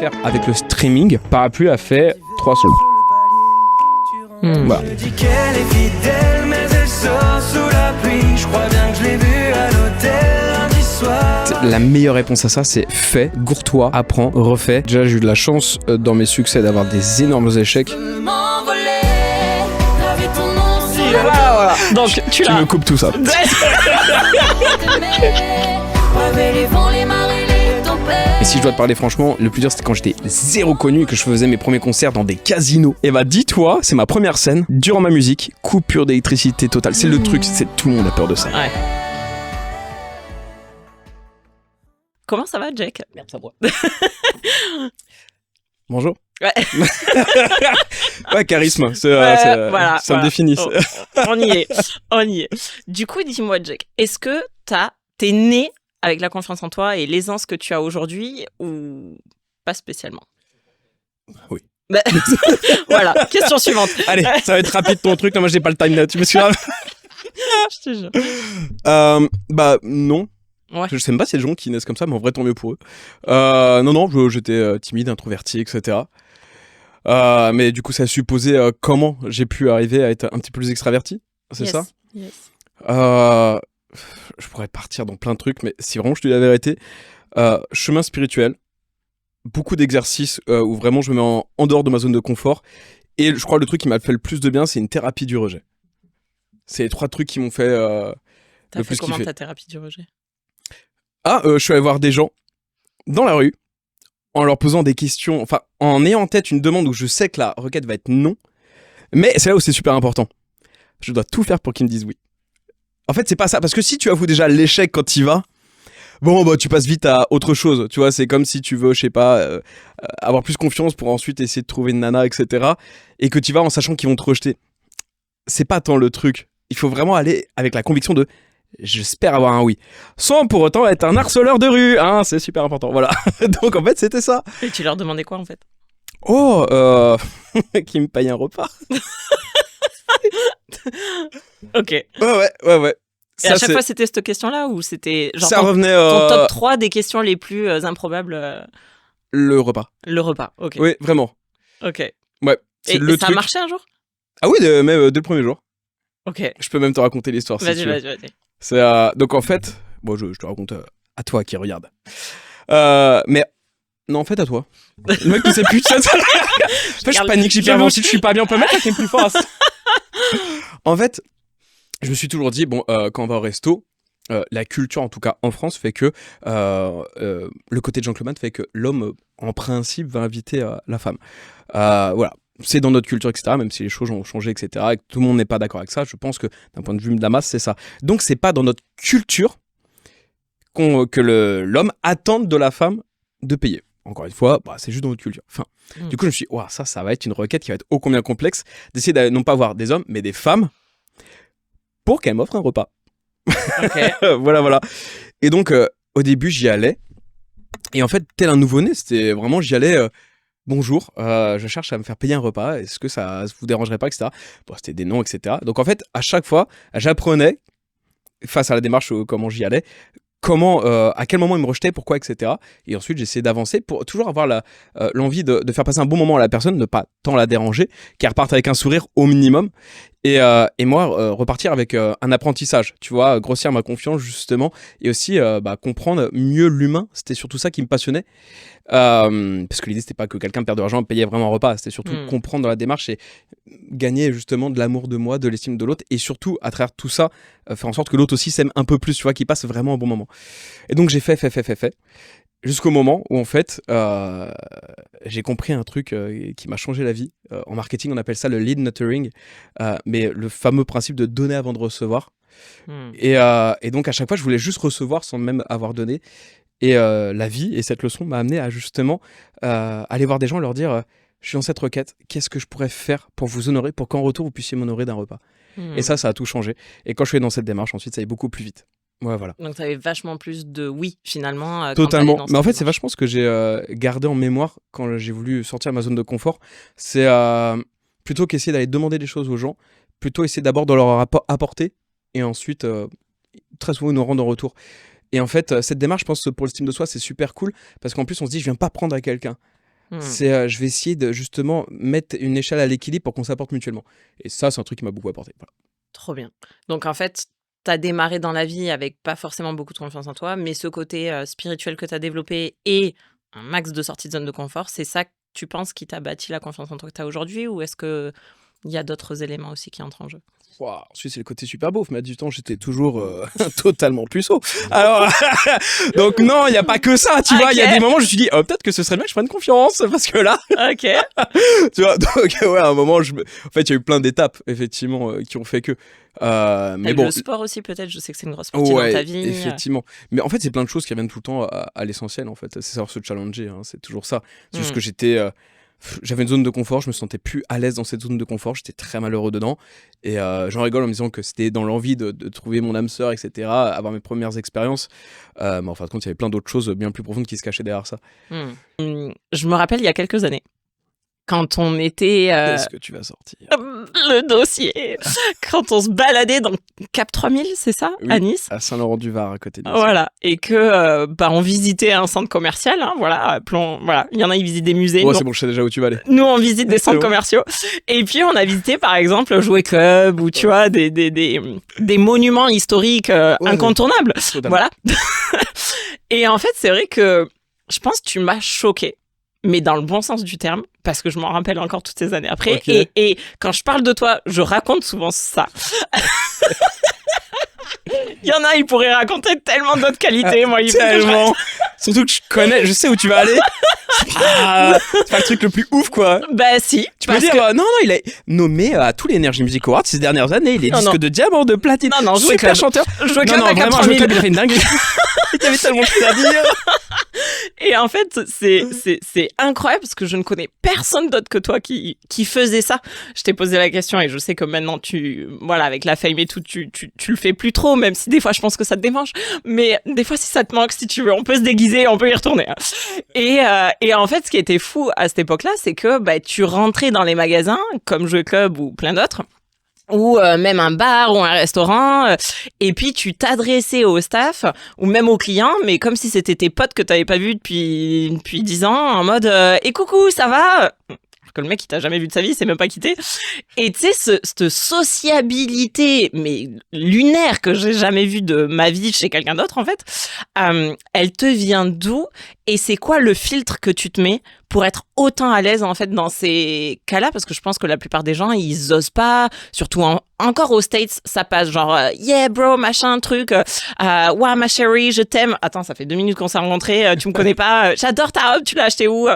faire avec le streaming, Parapluie a fait 3 secondes. Voilà. Je dis qu'elle est fidèle, mais elle sort sous la pluie. Je crois bien que je l'ai vue à l'hôtel lundi soir. La meilleure réponse à ça, c'est fais, gourre-toi, apprends, refais. Déjà, j'ai eu de la chance dans mes succès d'avoir des énormes échecs. Voilà. Donc tu Tu me coupes tout ça. Et si je dois te parler franchement, le plus dur c'était quand j'étais zéro connu et que je faisais mes premiers concerts dans des casinos. Et bah dis-toi, c'est ma première scène, durant ma musique, coupure d'électricité totale. C'est le truc, tout le monde a peur de ça. Ouais. Comment ça va, Jack? Merde, ça boit. Bonjour. Ouais. Ouais, charisme, voilà, ça me définit. On y est. Du coup, dis-moi, Jack, est-ce que t'es né avec la confiance en toi et l'aisance que tu as aujourd'hui ou pas spécialement? Oui. Voilà, question suivante. Allez, ça va être rapide ton truc, non, moi j'ai pas le time là, tu me suis grave. Je te jure. Bah non. Ouais. Je sais même pas si y a des gens qui naissent comme ça, mais en vrai tant mieux pour eux. Non, j'étais timide, introverti, etc. Mais du coup ça a supposé comment j'ai pu arriver à être un petit peu plus extraverti, c'est ça? Yes. Je pourrais partir dans plein de trucs, mais si vraiment je te dis la vérité, chemin spirituel, beaucoup d'exercices où vraiment je me mets en dehors de ma zone de confort. Et je crois que le truc qui m'a fait le plus de bien, c'est une thérapie du rejet. C'est les 3 trucs qui m'ont fait T'as le fait plus comment kiffer. ta thérapie du rejet? Je suis allé voir des gens dans la rue en leur posant des questions, enfin en ayant en tête une demande où je sais que la requête va être non, mais c'est là où c'est super important. Je dois tout faire pour qu'ils me disent oui. En fait, c'est pas ça, parce que si tu avoues déjà l'échec quand tu y vas, bon, bah, tu passes vite à autre chose. Tu vois, c'est comme si tu veux, je sais pas, avoir plus confiance pour ensuite essayer de trouver une nana, etc. Et que tu vas en sachant qu'ils vont te rejeter. C'est pas tant le truc. Il faut vraiment aller avec la conviction de j'espère avoir un oui. Sans pour autant être un harceleur de rue, hein, c'est super important. Voilà. Donc en fait, c'était ça. Et tu leur demandais quoi en fait? Qui me paye un repas. Ok. Ouais. Et à chaque fois, c'était cette question-là ou c'était genre ça revenait ton top 3 des questions les plus improbables le repas. Le repas, ok. Oui, vraiment. Ok. Ouais. Et le ça a truc. marché un jour? Ah oui, même dès le premier jour. Ok. Je peux même te raconter l'histoire si tu veux. Vas-y. C'est, donc en fait, bon, je te raconte à toi qui regarde. Mais non, en fait, à toi. Le mec ne sait plus. En fait, je panique, j'hyperventile, je suis pas bien. On peut mettre qui est plus fort. En fait, je me suis toujours dit, bon, quand on va au resto, la culture, en tout cas en France, fait que le côté gentleman fait que l'homme, en principe, va inviter la femme. Voilà. C'est dans notre culture, etc., même si les choses ont changé, etc., et que tout le monde n'est pas d'accord avec ça, je pense que d'un point de vue de la masse, c'est ça. Donc, c'est pas dans notre culture que l'homme attende de la femme de payer. Encore une fois, bah, c'est juste dans notre culture. Enfin, Du coup, je me suis dit, wow, ça va être une requête qui va être ô combien complexe, d'essayer de non pas voir des hommes, mais des femmes, pour qu'elles m'offrent un repas. Ok. Voilà. Et donc, au début, j'y allais, et en fait, tel un nouveau-né, c'était vraiment, j'y allais... Bonjour, je cherche à me faire payer un repas, est-ce que ça vous dérangerait pas, etc. Bon, c'était des noms, etc. Donc en fait, à chaque fois, j'apprenais, face à la démarche, comment j'y allais, à quel moment il me rejetait, pourquoi, etc. Et ensuite, j'essayais d'avancer pour toujours avoir l'envie de faire passer un bon moment à la personne, ne pas tant la déranger, qu'elle reparte avec un sourire au minimum. Et moi, repartir avec un apprentissage, tu vois, grossir ma confiance, justement, et aussi comprendre mieux l'humain. C'était surtout ça qui me passionnait. Parce que l'idée, c'était pas que quelqu'un perde de l'argent et payait vraiment un repas, c'était surtout comprendre dans la démarche et gagner justement de l'amour de moi, de l'estime de l'autre, et surtout, à travers tout ça, faire en sorte que l'autre aussi s'aime un peu plus, tu vois, qu'il passe vraiment un bon moment. Et donc, j'ai fait, jusqu'au moment où, en fait, j'ai compris un truc qui m'a changé la vie. En marketing, on appelle ça le lead nurturing, mais le fameux principe de donner avant de recevoir. Et donc, à chaque fois, je voulais juste recevoir sans même avoir donné. Et la vie et cette leçon m'a amené à justement aller voir des gens et leur dire je suis dans cette requête, qu'est-ce que je pourrais faire pour vous honorer, pour qu'en retour vous puissiez m'honorer d'un repas. Et ça a tout changé. Et quand je suis dans cette démarche, ensuite ça allait beaucoup plus vite. Ouais, voilà. Donc, tu avais vachement plus de oui, finalement. Totalement. Mais en fait, c'est vachement ce que j'ai gardé en mémoire quand j'ai voulu sortir de ma zone de confort. C'est plutôt qu'essayer d'aller demander des choses aux gens, plutôt essayer d'abord de leur apporter et ensuite, très souvent, ils nous rendent en retour. Et en fait, cette démarche, je pense, pour l'estime de soi, c'est super cool parce qu'en plus, on se dit, je viens pas prendre à quelqu'un. Je vais essayer de justement mettre une échelle à l'équilibre pour qu'on s'apporte mutuellement. Et ça, c'est un truc qui m'a beaucoup apporté. Voilà. Trop bien. Donc, en fait, t'as démarré dans la vie avec pas forcément beaucoup de confiance en toi, mais ce côté spirituel que t'as développé et un max de sortie de zone de confort, c'est ça que tu penses qui t'a bâti la confiance en toi que t'as aujourd'hui, ou est-ce que il y a d'autres éléments aussi qui entrent en jeu? Wow. Ensuite, c'est le côté super beauf, mais du temps, j'étais toujours totalement puceau. Alors, donc non, il n'y a pas que ça, tu vois. Il y a des moments où je me suis dit, peut-être que ce serait bien que je prenne confiance, parce que là, Ok. tu vois, donc ouais, à un moment, en fait, il y a eu plein d'étapes, effectivement, qui ont fait que. Mais bon, le sport aussi, peut-être, je sais que c'est une grosse partie dans ta vie. effectivement. Mais en fait, c'est plein de choses qui reviennent tout le temps à l'essentiel, en fait. C'est savoir se challenger, hein, c'est toujours ça. C'est juste que j'avais une zone de confort, je me sentais plus à l'aise dans cette zone de confort, j'étais très malheureux dedans. Et j'en rigole en me disant que c'était dans l'envie de trouver mon âme sœur, etc., avoir mes premières expériences. Mais en fin de compte, il y avait plein d'autres choses bien plus profondes qui se cachaient derrière ça. Je me rappelle il y a quelques années, quand on était Qu'est-ce que tu vas sortir? le dossier, quand on se baladait dans Cap 3000, c'est ça, Oui, à Nice. à Saint-Laurent-du-Var, à côté de Nice. Voilà, et que on visitait un centre commercial, hein, voilà, voilà, il y en a, ils visitent des musées. Oh, c'est bon, je sais déjà où tu vas aller. Nous, on visite des centres bon. commerciaux. Et puis, on a visité, par exemple, le Jouet Club ou, tu vois, des monuments historiques incontournables. Totalement. Voilà. Et en fait, c'est vrai que je pense que tu m'as choquée, mais dans le bon sens du terme, parce que je m'en rappelle encore toutes ces années après. Ok. Et quand je parle de toi, je raconte souvent ça. Il y en a, ils pourraient raconter tellement d'autres qualités. Moi, Tellement. Surtout que je sais où tu vas aller. C'est pas le truc le plus ouf, quoi. Bah si. Tu peux dire, non, il est nommé à tous les Energy Music Awards ces dernières années. Il est disque de diamant, de platine. Non, Jouet super Club. chanteur. Jouet Club Non, à vraiment, 80 Jouet 000. Club, il a fait une dinguerie. Il y avait tellement de choses à dire. Et en fait, c'est incroyable parce que je ne connais personne d'autre que toi qui faisait ça. Je t'ai posé la question et je sais que maintenant voilà, avec la fame et tout, tu le fais plus trop, même si des fois je pense que ça te démange. Mais des fois, si ça te manque, si tu veux, on peut se déguiser, on peut y retourner. Et en fait, ce qui était fou à cette époque-là, c'est que tu rentrais dans les magasins comme Jouet Club ou plein d'autres, ou même un bar ou un restaurant, et puis tu t'adressais au staff ou même aux clients, mais comme si c'était tes potes que t'avais pas vus depuis 10 ans, en mode et coucou, ça va? Que le mec il t'a jamais vu de sa vie, c'est même pas quitté. Et tu sais, cette sociabilité mais lunaire que j'ai jamais vue de ma vie chez quelqu'un d'autre en fait, elle te vient d'où? Et c'est quoi le filtre que tu te mets pour être autant à l'aise en fait dans ces cas-là? Parce que je pense que la plupart des gens ils osent pas, surtout encore aux States, ça passe genre yeah bro machin truc, ouais ma chérie je t'aime. Attends, ça fait 2 minutes qu'on s'est rencontrés, tu me connais pas, j'adore ta robe, tu l'as acheté où?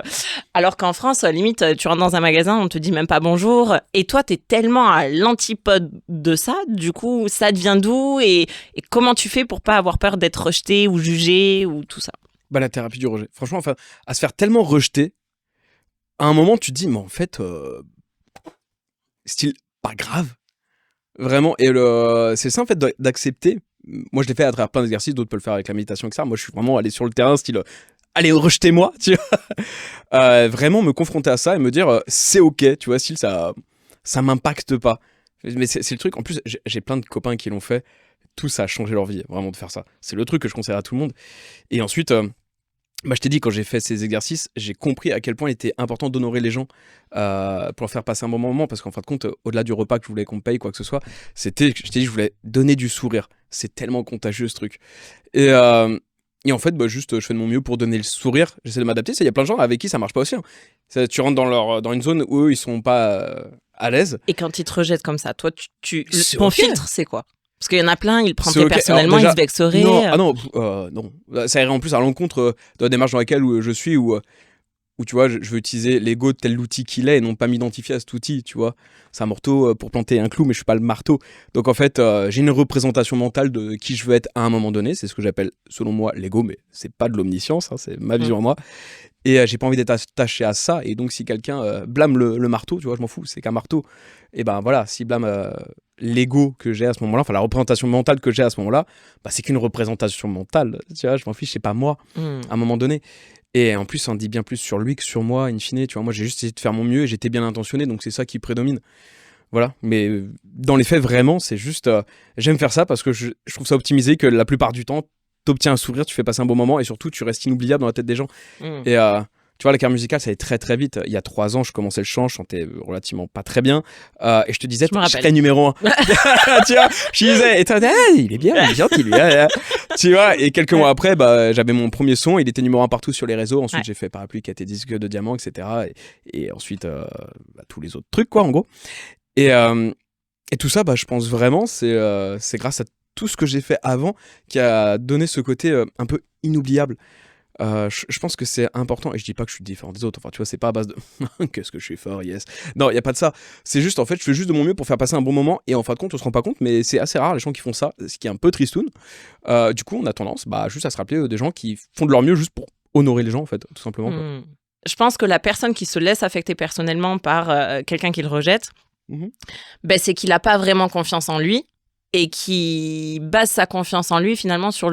Alors qu'en France, limite tu rentres dans un magasin, on te dit même pas bonjour. Et toi t'es tellement à l'antipode de ça, du coup ça te vient d'où et comment tu fais pour pas avoir peur d'être rejeté ou jugé ou tout ça? Bah, la thérapie du rejet. Franchement, enfin, à se faire tellement rejeter, à un moment, tu te dis, mais en fait, style, pas grave. Vraiment. Et c'est ça, en fait, d'accepter. Moi, je l'ai fait à travers plein d'exercices, d'autres peuvent le faire avec la méditation, etc. Moi, je suis vraiment allé sur le terrain, style, allez, rejetez-moi, tu vois. Vraiment me confronter à ça et me dire, c'est ok, tu vois, style, ça m'impacte pas. Mais c'est le truc, en plus, j'ai plein de copains qui l'ont fait. Tout ça a changé leur vie, vraiment, de faire ça. C'est le truc que je conseille à tout le monde. Et ensuite, je t'ai dit, quand j'ai fait ces exercices, j'ai compris à quel point il était important d'honorer les gens pour leur faire passer un bon moment. Parce qu'en fin de compte, au-delà du repas que je voulais qu'on me paye, quoi que ce soit, je t'ai dit, je voulais donner du sourire. C'est tellement contagieux, ce truc. Et en fait, juste, je fais de mon mieux pour donner le sourire. J'essaie de m'adapter. Il y a plein de gens avec qui ça marche pas aussi. Hein. Tu rentres dans une zone où eux, ils sont pas à l'aise. Et quand ils te rejettent comme ça, toi, ton ok. filtre, c'est quoi? Parce qu'il y en a plein, ils le prennent C'est personnellement, ok. Alors, ils se vexeraient. Non. Ça irait en plus à l'encontre de la démarche dans laquelle je suis, où tu vois, je veux utiliser l'ego tel l'outil qu'il est et non pas m'identifier à cet outil, tu vois. C'est un marteau pour planter un clou, mais je suis pas le marteau. Donc en fait, j'ai une représentation mentale de qui je veux être à un moment donné. C'est ce que j'appelle, selon moi, l'ego, mais c'est pas de l'omniscience, hein, c'est ma vision à moi. Et j'ai pas envie d'être attaché à ça. Et donc si quelqu'un blâme le marteau, tu vois, je m'en fous, c'est qu'un marteau. Et ben voilà, s'il blâme l'ego que j'ai à ce moment-là, enfin la représentation mentale que j'ai à ce moment-là, bah c'est qu'une représentation mentale, tu vois, je m'en fiche, c'est pas moi, à un moment donné. Et en plus, ça en dit bien plus sur lui que sur moi, in fine, tu vois, moi j'ai juste essayé de faire mon mieux et j'étais bien intentionné, donc c'est ça qui prédomine. Voilà, mais dans les faits, vraiment, c'est juste, j'aime faire ça parce que je trouve ça optimisé, que la plupart du temps, t'obtiens un sourire, tu fais passer un bon moment et surtout, tu restes inoubliable dans la tête des gens. Et tu vois, la carrière musicale, ça allait très très vite. Il y a 3 ans, je commençais le chant, je chantais relativement pas très bien. Et je te disais, Je me je rappelle. serais numéro 1. Tu vois, je disais, et toi, il est bien gentil, lui. Tu vois, et quelques mois après, j'avais mon premier son, il était numéro 1 partout sur les réseaux. Ensuite, Ouais. j'ai fait Parapluie qui a été disque de diamant, etc. Et ensuite, tous les autres trucs, quoi, en gros. Et tout ça, je pense vraiment, c'est grâce à tout ce que j'ai fait avant qui a donné ce côté un peu inoubliable. Je pense que c'est important, et je dis pas que je suis différent des autres, enfin tu vois, c'est pas à base de qu'est-ce que je suis fort, yes. Non, il y a pas de ça. C'est juste, en fait, je fais juste de mon mieux pour faire passer un bon moment, et en fin de compte, on se rend pas compte, mais c'est assez rare les gens qui font ça, ce qui est un peu tristoun. Du coup, on a tendance juste à se rappeler des gens qui font de leur mieux juste pour honorer les gens, en fait, tout simplement. Quoi. Je pense que la personne qui se laisse affecter personnellement par quelqu'un qui le rejette, Mhm. c'est qu'il n'a pas vraiment confiance en lui et qui base sa confiance en lui finalement sur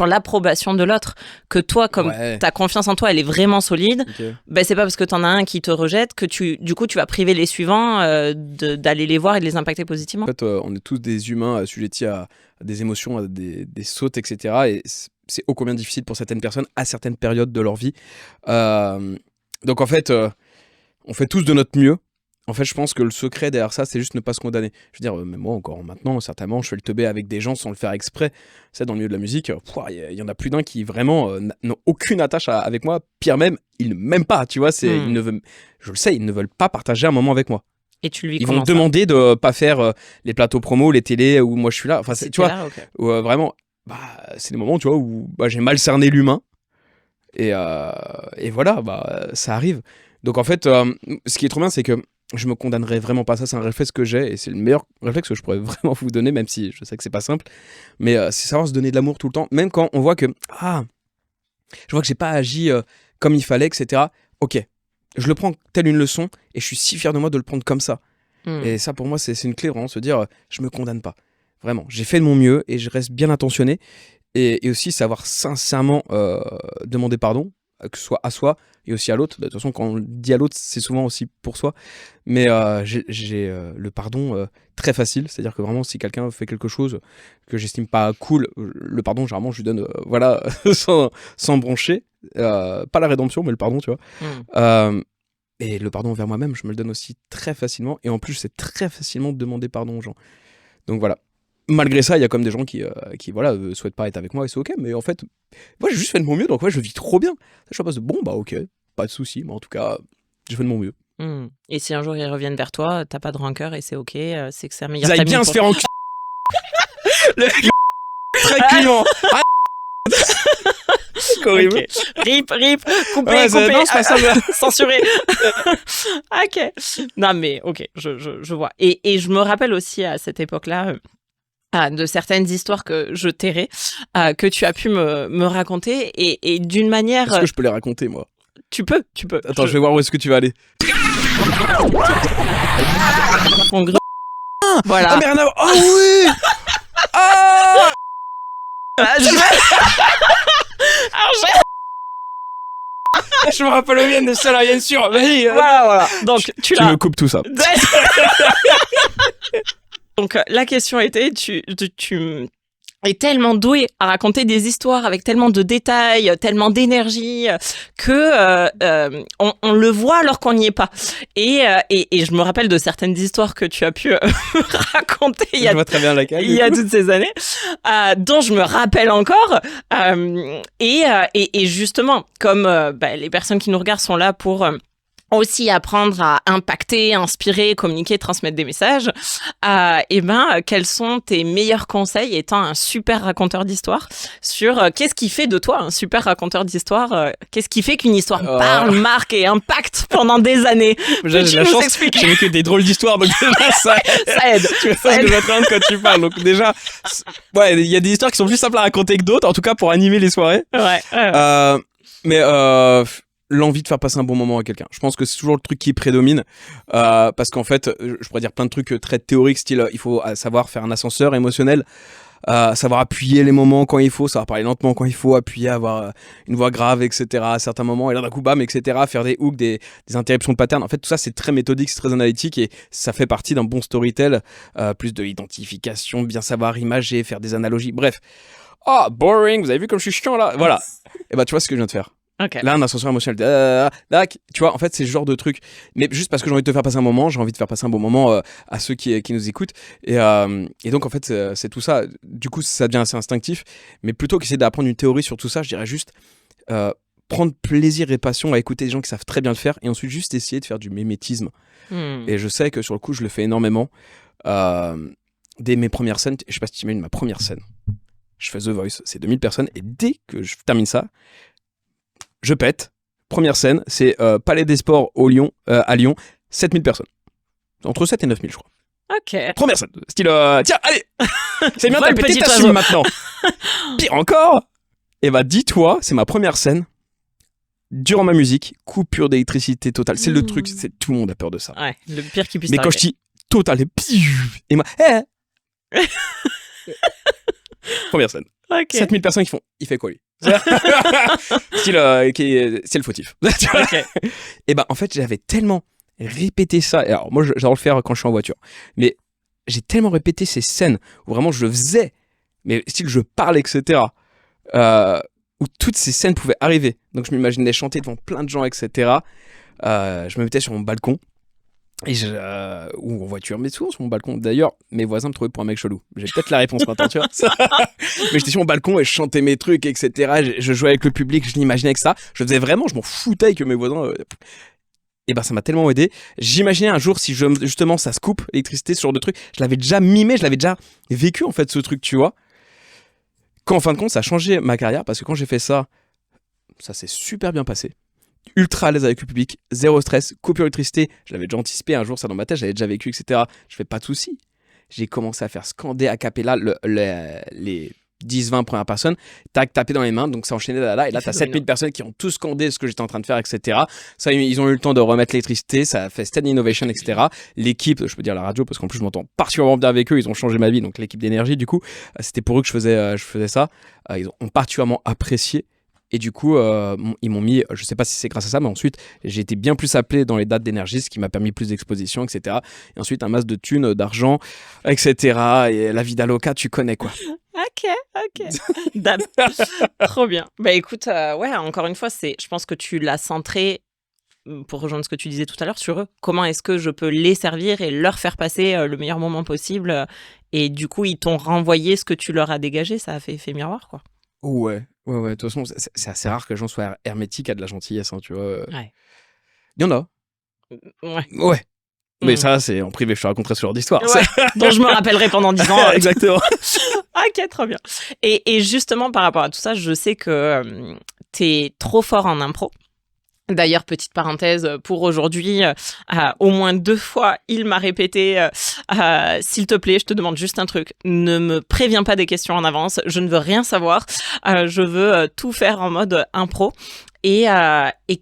l'approbation de l'autre. Que toi, comme Ouais. ta confiance en toi, elle est vraiment solide, Ok. c'est pas parce que t'en as un qui te rejette que du coup, tu vas priver les suivants d'aller les voir et de les impacter positivement. En fait, on est tous des humains assujettis à des émotions, à des sautes, etc. Et c'est ô combien difficile pour certaines personnes à certaines périodes de leur vie. Donc en fait, on fait tous de notre mieux. En fait, je pense que le secret derrière ça, c'est juste ne pas se condamner. Je veux dire, même moi encore maintenant, certainement, je fais le teubé avec des gens sans le faire exprès. C'est dans le milieu de la musique, il y en a plus d'un qui vraiment n'ont aucune attache avec moi. Pire même, ils ne m'aiment pas, tu vois. Ils ne veulent, je le sais, ils ne veulent pas partager un moment avec moi. Et tu lui Ils vont comment me ça demander de pas faire les plateaux promos, les télés où moi je suis là. Enfin, Si tu vois, t'es là, ok. où, vraiment, c'est des moments, tu vois, où j'ai mal cerné l'humain. Et voilà, ça arrive. Donc en fait, ce qui est trop bien, c'est que je me condamnerai vraiment pas. Ça, c'est un réflexe que j'ai, et c'est le meilleur réflexe que je pourrais vraiment vous donner, même si je sais que c'est pas simple. Mais c'est savoir se donner de l'amour tout le temps, même quand on voit que je vois que j'ai pas agi comme il fallait, etc. Ok, je le prends telle une leçon, et je suis si fier de moi de le prendre comme ça. Et ça, pour moi, c'est une clé, vraiment, se dire, je me condamne pas. Vraiment, j'ai fait de mon mieux, et je reste bien intentionné. Et aussi savoir sincèrement demander pardon, que ce soit à soi et aussi à l'autre. De toute façon, quand on le dit à l'autre, c'est souvent aussi pour soi. Mais j'ai le pardon très facile. C'est-à-dire que vraiment, si quelqu'un fait quelque chose que j'estime pas cool, le pardon, généralement, je lui donne voilà, sans broncher. Pas la rédemption, mais le pardon, tu vois. Et le pardon envers moi-même, je me le donne aussi très facilement. Et en plus, c'est très facilement de demander pardon aux gens. Donc voilà. Malgré ça, il y a comme des gens qui voilà, souhaitent pas être avec moi, et c'est ok, mais en fait, moi j'ai juste fait de mon mieux, donc ouais, je vis trop bien. Je suis pas de bon, ok, pas de soucis, mais en tout cas, j'ai fait de mon mieux. Et si un jour ils reviennent vers toi, t'as pas de rancœur et c'est ok, c'est que c'est un meilleur Ils aillent timing bien pour se faire enculer. Le très client. C'est horrible. Ok. Rip, coupé, Ouais, coupé, non, c'est pas ça. censuré. Ok. Non mais ok, je vois. Et je me rappelle aussi à cette époque-là de certaines histoires que je tairais, que tu as pu me raconter et d'une manière. Est-ce que je peux les raconter, moi? Tu peux. Attends, je vais voir où est-ce que tu vas aller. Mon gros. Voilà. Ah, mais rien à voir. Oh oui. Ah. Je me rappelle bien de ça, là, bien sûr. Vas-y. Voilà. Donc tu Tu l'as. me coupes tout ça. Donc la question était, tu es tellement doué à raconter des histoires avec tellement de détails, tellement d'énergie que on le voit alors qu'on n'y est pas. Et je me rappelle de certaines histoires que tu as pu raconter il y Je a vois très bien laquelle. il y a toutes ces années, dont je me rappelle encore. Et justement, comme les personnes qui nous regardent sont là pour aussi apprendre à impacter, inspirer, communiquer, transmettre des messages, quels sont tes meilleurs conseils étant un super raconteur d'histoire sur qu'est-ce qui fait de toi un super raconteur d'histoire, qu'est-ce qui fait qu'une histoire parle, marque et impacte pendant des années. J'ai Peux-tu la nous chance, expliquer? j'ai vécu des drôles d'histoires, donc déjà ça Ça aide. Tu vois ce que je vais te rendre quand tu parles. Donc déjà, ouais, il y a des histoires qui sont plus simples à raconter que d'autres, en tout cas pour animer les soirées. Ouais. Mais l'envie de faire passer un bon moment à quelqu'un. Je pense que c'est toujours le truc qui prédomine, parce qu'en fait, je pourrais dire plein de trucs très théoriques, style il faut savoir faire un ascenseur émotionnel, savoir appuyer les moments quand il faut, savoir parler lentement quand il faut, appuyer, avoir une voix grave, etc. à certains moments, et là d'un coup bam, etc. Faire des hooks, des interruptions de pattern. En fait, tout ça c'est très méthodique, c'est très analytique, et ça fait partie d'un bon storytell, plus de l'identification, bien savoir imager, faire des analogies, bref. Ah, boring, vous avez vu comme je suis chiant là? Voilà. Et bah tu vois ce que je viens de faire. Ok. Là, un ascenseur émotionnel. Dac, tu vois, en fait, c'est ce genre de truc. Mais juste parce que j'ai envie de te faire passer un moment, j'ai envie de faire passer un bon moment à ceux qui nous écoutent. Et donc, en fait, c'est tout ça. Du coup, ça devient assez instinctif. Mais plutôt qu'essayer d'apprendre une théorie sur tout ça, je dirais juste prendre plaisir et passion à écouter des gens qui savent très bien le faire et ensuite juste essayer de faire du mimétisme. Et je sais que sur le coup, je le fais énormément. Dès mes premières scènes, je sais pas si tu imagines ma première scène. Je fais The Voice, c'est 2000 personnes. Et dès que je termine ça, je pète. Première scène, c'est Palais des Sports à Lyon, 7000 personnes. Entre 7 et 9000, je crois. Ok. Première scène, style tiens, allez. C'est bien, Vol, t'as pété, petit t'assumes oiseau. maintenant. Pire encore. Et bah, dis-toi, c'est ma première scène. Durant ma musique, coupure d'électricité totale. C'est le truc, tout le monde a peur de ça. Ouais, le pire qui puisse Mais quand je t'arriver. dis total, et moi, première scène. Ok. 7000 personnes qui font, il fait quoi lui? Style, c'est le fautif. Ok. Et bah, en fait, j'avais tellement répété ça. Et alors, moi, j'adore le faire quand je suis en voiture. Mais j'ai tellement répété ces scènes où vraiment je le faisais, mais style, je parle, etc. Où toutes ces scènes pouvaient arriver. Donc, je m'imaginais chanter devant plein de gens, etc. Je me mettais sur mon balcon. Ou en voiture, mais souvent sur mon balcon. D'ailleurs, mes voisins me trouvaient pour un mec chelou. J'ai peut-être la réponse maintenant, tu vois. Mais j'étais sur mon balcon et je chantais mes trucs, etc. Je jouais avec le public, je l'imaginais avec ça. Je faisais vraiment, je m'en foutais que mes voisins. Et ben, ça m'a tellement aidé. J'imaginais un jour si justement ça se coupe, l'électricité, ce genre de truc. Je l'avais déjà mimé, je l'avais déjà vécu en fait, ce truc, tu vois. Quand en fin de compte, ça a changé ma carrière parce que quand j'ai fait ça, ça s'est super bien passé. Ultra à l'aise avec le public, zéro stress, coupure d'électricité. Je l'avais déjà anticipé un jour, ça dans ma tête, j'avais déjà vécu, etc. Je fais pas de soucis. J'ai commencé à faire scander a cappella les 10-20 premières personnes, tac, taper dans les mains, donc ça enchaînait là, et là t'as 7000 personnes qui ont tous scandé ce que j'étais en train de faire, etc. Ça, ils ont eu le temps de remettre l'électricité, ça a fait Stand Innovation, etc. L'équipe, je peux dire la radio, parce qu'en plus je m'entends particulièrement bien avec eux, ils ont changé ma vie, donc l'équipe d'énergie, du coup, c'était pour eux que je faisais ça. Ils ont particulièrement apprécié. Et du coup, ils m'ont mis, je sais pas si c'est grâce à ça, mais ensuite, j'ai été bien plus appelé dans les dates d'énergie, ce qui m'a permis plus d'exposition, etc. Et ensuite, un masse de thunes, d'argent, etc. Et la vie d'Aloca, tu connais quoi. Ok. Dab. Trop bien. Bah écoute, ouais, encore une fois, je pense que tu l'as centré, pour rejoindre ce que tu disais tout à l'heure, sur eux. Comment est-ce que je peux les servir et leur faire passer le meilleur moment possible et du coup, ils t'ont renvoyé ce que tu leur as dégagé. Ça a fait effet miroir, quoi. Ouais. De toute façon, c'est assez rare que les gens soient hermétiques à de la gentillesse, hein, tu vois. Ouais. Il y en a. Ouais. Mais ça, c'est en privé, je te raconterai ce genre d'histoire. Ouais, dont je me rappellerai pendant 10 ans. Exactement. Ok, trop bien. Et justement, par rapport à tout ça, je sais que t'es trop fort en impro. D'ailleurs, petite parenthèse, pour aujourd'hui, au moins 2 fois, il m'a répété s'il te plaît, je te demande juste un truc, ne me préviens pas des questions en avance, je ne veux rien savoir, je veux tout faire en mode impro. Et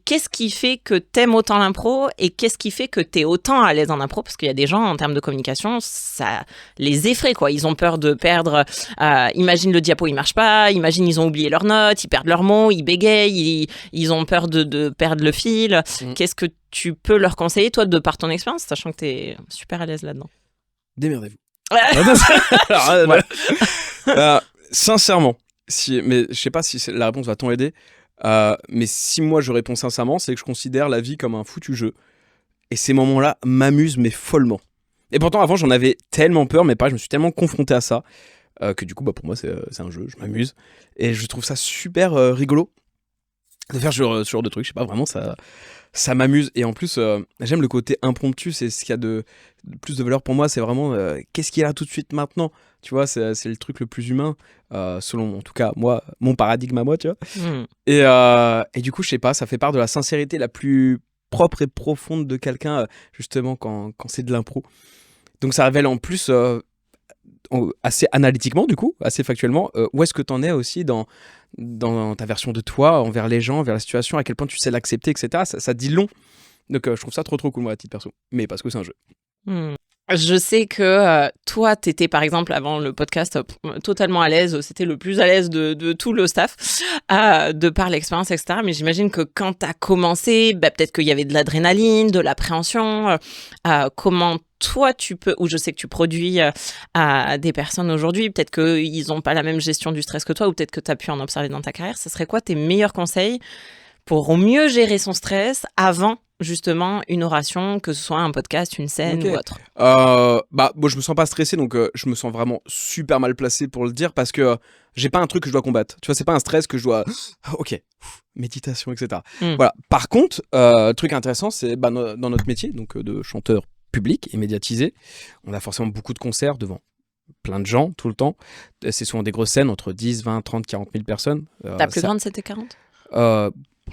qu'est-ce qui fait que t'aimes autant l'impro et qu'est-ce qui fait que t'es autant à l'aise en impro? Parce qu'il y a des gens, en termes de communication, ça les effraie, quoi. Ils ont peur de perdre. Imagine le diapo, il marche pas. Imagine, ils ont oublié leurs notes, ils perdent leurs mots, ils bégayent, ils ont peur de perdre le fil. Qu'est-ce que tu peux leur conseiller, toi, de par ton expérience, sachant que t'es super à l'aise là-dedans? Démerdez-vous. Sincèrement, mais je sais pas si la réponse va tant aider. Mais si moi je réponds sincèrement, c'est que je considère la vie comme un foutu jeu. Et ces moments-là m'amusent, mais follement. Et pourtant, avant, j'en avais tellement peur, mais pareil, je me suis tellement confronté à ça que du coup, pour moi, c'est un jeu, je m'amuse. Et je trouve ça super rigolo de faire ce genre de truc. Je sais pas, vraiment, ça m'amuse. Et en plus, j'aime le côté impromptu, c'est ce qu'il y a de plus de valeur pour moi. C'est vraiment qu'est-ce qu'il y a là tout de suite maintenant. Tu vois, c'est le truc le plus humain, selon, en tout cas, moi, mon paradigme à moi, tu vois. Et du coup, je sais pas, ça fait part de la sincérité la plus propre et profonde de quelqu'un, justement, quand c'est de l'impro. Donc, ça révèle en plus, assez analytiquement, du coup, assez factuellement, où est-ce que t'en es aussi dans ta version de toi, envers les gens, envers la situation, à quel point tu sais l'accepter, etc. Ça dit long. Donc, je trouve ça trop cool, moi, à titre perso. Mais parce que c'est un jeu. Je sais que toi, t'étais par exemple avant le podcast totalement à l'aise, c'était le plus à l'aise de tout le staff, de par l'expérience, etc. Mais j'imagine que quand t'as commencé, peut-être qu'il y avait de l'adrénaline, de l'appréhension. Comment toi tu peux, ou je sais que tu produis à des personnes aujourd'hui, peut-être qu'ils n'ont pas la même gestion du stress que toi, ou peut-être que tu as pu en observer dans ta carrière. Ce serait quoi tes meilleurs conseils pour mieux gérer son stress avant justement une oration, que ce soit un podcast, une scène Ok. ou autre? Moi, je me sens pas stressé, donc je me sens vraiment super mal placé pour le dire parce que j'ai pas un truc que je dois combattre. Tu vois, c'est pas un stress que je dois. Ok, méditation, etc. Mm. Voilà. Par contre, truc intéressant, c'est dans notre métier, donc de chanteur public et médiatisé, on a forcément beaucoup de concerts devant plein de gens tout le temps. C'est souvent des grosses scènes entre 10, 20, 30, 40 000 personnes. Ta plus grande, c'était 40?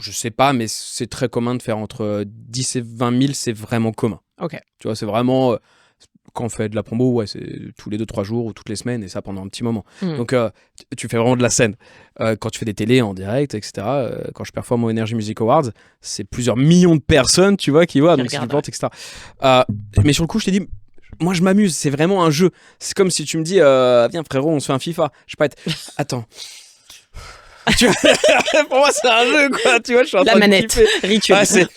Je sais pas, mais c'est très commun de faire entre 10 et 20 000, c'est vraiment commun. Ok. Tu vois, c'est vraiment. Quand on fait de la promo, ouais, c'est tous les 2-3 jours ou toutes les semaines, et ça pendant un petit moment. Mm. Donc, tu fais vraiment de la scène. Quand tu fais des télés en direct, etc., quand je performe au Energy Music Awards, c'est plusieurs millions de personnes, tu vois, qui voient, donc c'est regardent, important, etc. Mais sur le coup, je t'ai dit, moi, je m'amuse, c'est vraiment un jeu. C'est comme si tu me dis, viens frérot, on se fait un FIFA. Je sais pas être. Attends. Tu vois, pour moi, c'est un jeu, quoi. Tu vois, je suis en La train de manette, kiffer. rituel. Ouais, c'est.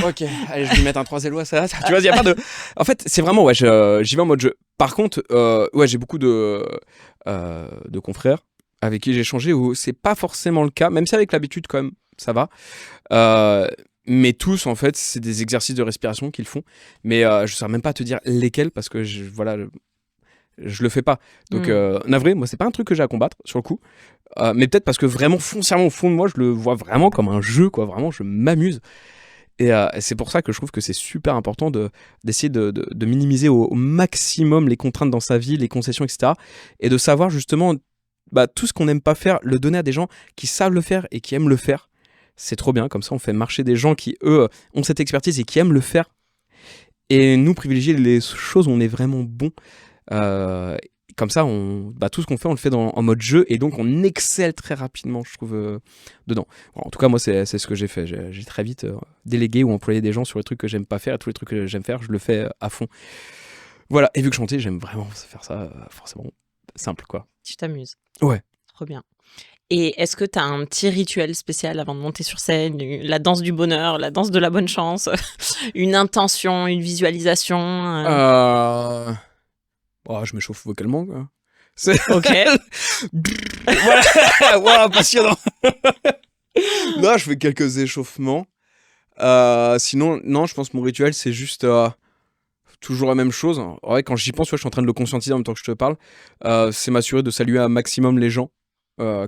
Ok, allez, je vais lui mettre un 3 élois, ça. Tu vois, il y a pas de. En fait, c'est vraiment, ouais, j'y vais en mode jeu. Par contre, ouais, j'ai beaucoup de confrères avec qui j'ai échangé où c'est pas forcément le cas, même si avec l'habitude, quand même, ça va. Mais tous, en fait, c'est des exercices de respiration qu'ils font. Mais je ne saurais même pas te dire lesquels parce que voilà, je le fais pas. Donc, navré, moi, c'est pas un truc que j'ai à combattre sur le coup. Mais peut-être parce que vraiment, foncièrement, au fond de moi, je le vois vraiment comme un jeu, quoi. Vraiment, je m'amuse. Et c'est pour ça que je trouve que c'est super important d'essayer de minimiser au maximum les contraintes dans sa vie, les concessions, etc. Et de savoir justement tout ce qu'on n'aime pas faire, le donner à des gens qui savent le faire et qui aiment le faire. C'est trop bien, comme ça on fait marcher des gens qui, eux, ont cette expertise et qui aiment le faire. Et nous privilégier les choses où on est vraiment bon. Comme ça, tout ce qu'on fait, on le fait en mode jeu et donc on excelle très rapidement, je trouve, dedans. Bon, en tout cas, moi, c'est ce que j'ai fait. J'ai très vite délégué ou employé des gens sur les trucs que j'aime pas faire et tous les trucs que j'aime faire, je le fais à fond. Voilà, et vu que chanter, j'aime vraiment faire ça, forcément simple, quoi. Tu t'amuses. Ouais. Trop bien. Et est-ce que tu as un petit rituel spécial avant de monter sur scène, la danse du bonheur, la danse de la bonne chance, une intention, une visualisation Je m'échauffe vocalement, quoi. Ok. Voilà, wow, passionnant. Là, je fais quelques échauffements. Sinon, non, je pense que mon rituel, c'est juste toujours la même chose. Ouais, quand j'y pense, je suis en train de le conscientiser en même temps que je te parle. C'est m'assurer de saluer un maximum les gens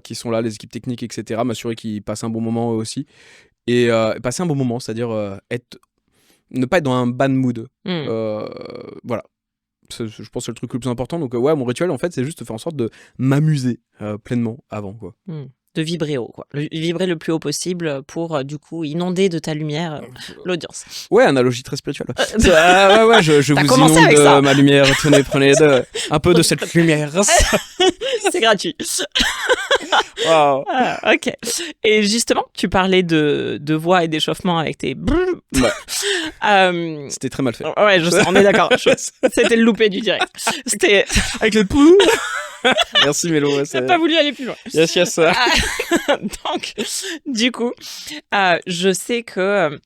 qui sont là, les équipes techniques, etc. M'assurer qu'ils passent un bon moment eux aussi. Et passer un bon moment, c'est-à-dire ne pas être dans un bad mood. Voilà. Je pense que c'est le truc le plus important. Donc, ouais, mon rituel, en fait, c'est juste de faire en sorte de m'amuser pleinement avant, quoi. De vibrer haut, quoi. Vibrer le plus haut possible pour, du coup, inonder de ta lumière l'audience. Ouais, analogie très spirituelle. Ouais, je T'as vous commencé inonde avec ça. ma lumière. Tenez, prenez un peu de cette lumière. C'est gratuit. Wow. Ah, ok. Et justement, tu parlais de voix et d'échauffement avec tes... Ouais. C'était très mal fait. Ouais, je sais, on est d'accord. C'était le loupé du direct. C'était... Avec le pou. Merci Mélo. Ouais, J'ai pas voulu aller plus loin. Yes. Donc, du coup, je sais que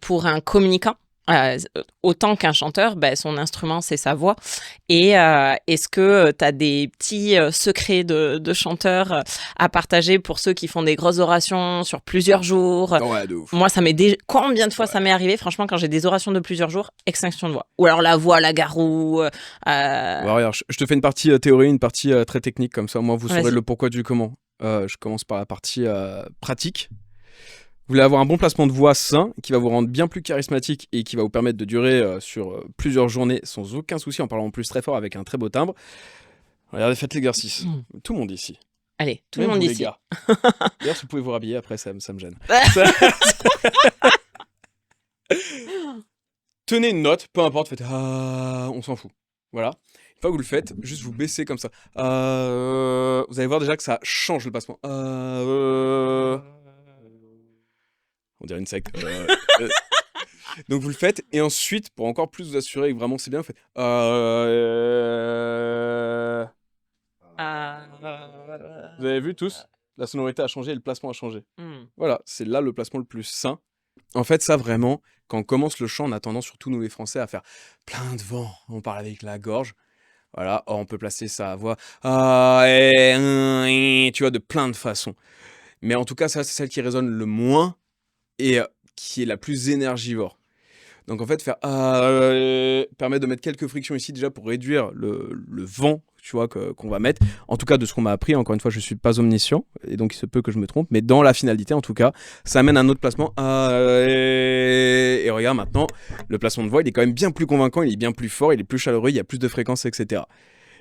pour un communicant, autant qu'un chanteur, son instrument, c'est sa voix. Et est-ce que tu as des petits secrets de chanteur à partager pour ceux qui font des grosses orations sur plusieurs jours? Ouais, de ouf. Moi, combien de fois ça m'est arrivé, franchement, quand j'ai des orations de plusieurs jours, extinction de voix. Ou alors la voix, la garoue. Ouais, regarde, je te fais une partie théorie, une partie très technique, comme ça, au moins vous saurez Vas-y. le pourquoi du comment. Je commence par la partie pratique. Vous voulez avoir un bon placement de voix sain, qui va vous rendre bien plus charismatique et qui va vous permettre de durer sur plusieurs journées sans aucun souci, en parlant en plus très fort avec un très beau timbre. Regardez, faites l'exercice. Tout le monde ici. Allez, tout Même le monde vous, les ici. gars. D'ailleurs, si vous pouvez vous rhabiller, après, ça me gêne. Tenez une note, peu importe, faites on s'en fout. Voilà. Une fois que vous le faites, juste vous baissez comme ça. Vous allez voir déjà que ça change le passement. On dirait une secte. Donc vous le faites, et ensuite, pour encore plus vous assurer que vraiment c'est bien, vous faites Vous avez vu tous? La sonorité a changé et le placement a changé. Voilà, c'est là le placement le plus sain. En fait, ça vraiment, quand on commence le chant, on a tendance, surtout nous les Français, à faire plein de vent. On parle avec la gorge. Voilà, on peut placer sa voix, tu vois, de plein de façons. Mais en tout cas, ça, c'est celle qui résonne le moins et qui est la plus énergivore. Donc en fait, faire permet de mettre quelques frictions ici déjà pour réduire le vent, tu vois, qu'on va mettre. En tout cas, de ce qu'on m'a appris, encore une fois, je suis pas omniscient, et donc il se peut que je me trompe, mais dans la finalité, en tout cas, ça amène un autre placement. Et regarde maintenant, le placement de voix, il est quand même bien plus convaincant, il est bien plus fort, il est plus chaleureux, il y a plus de fréquences, etc.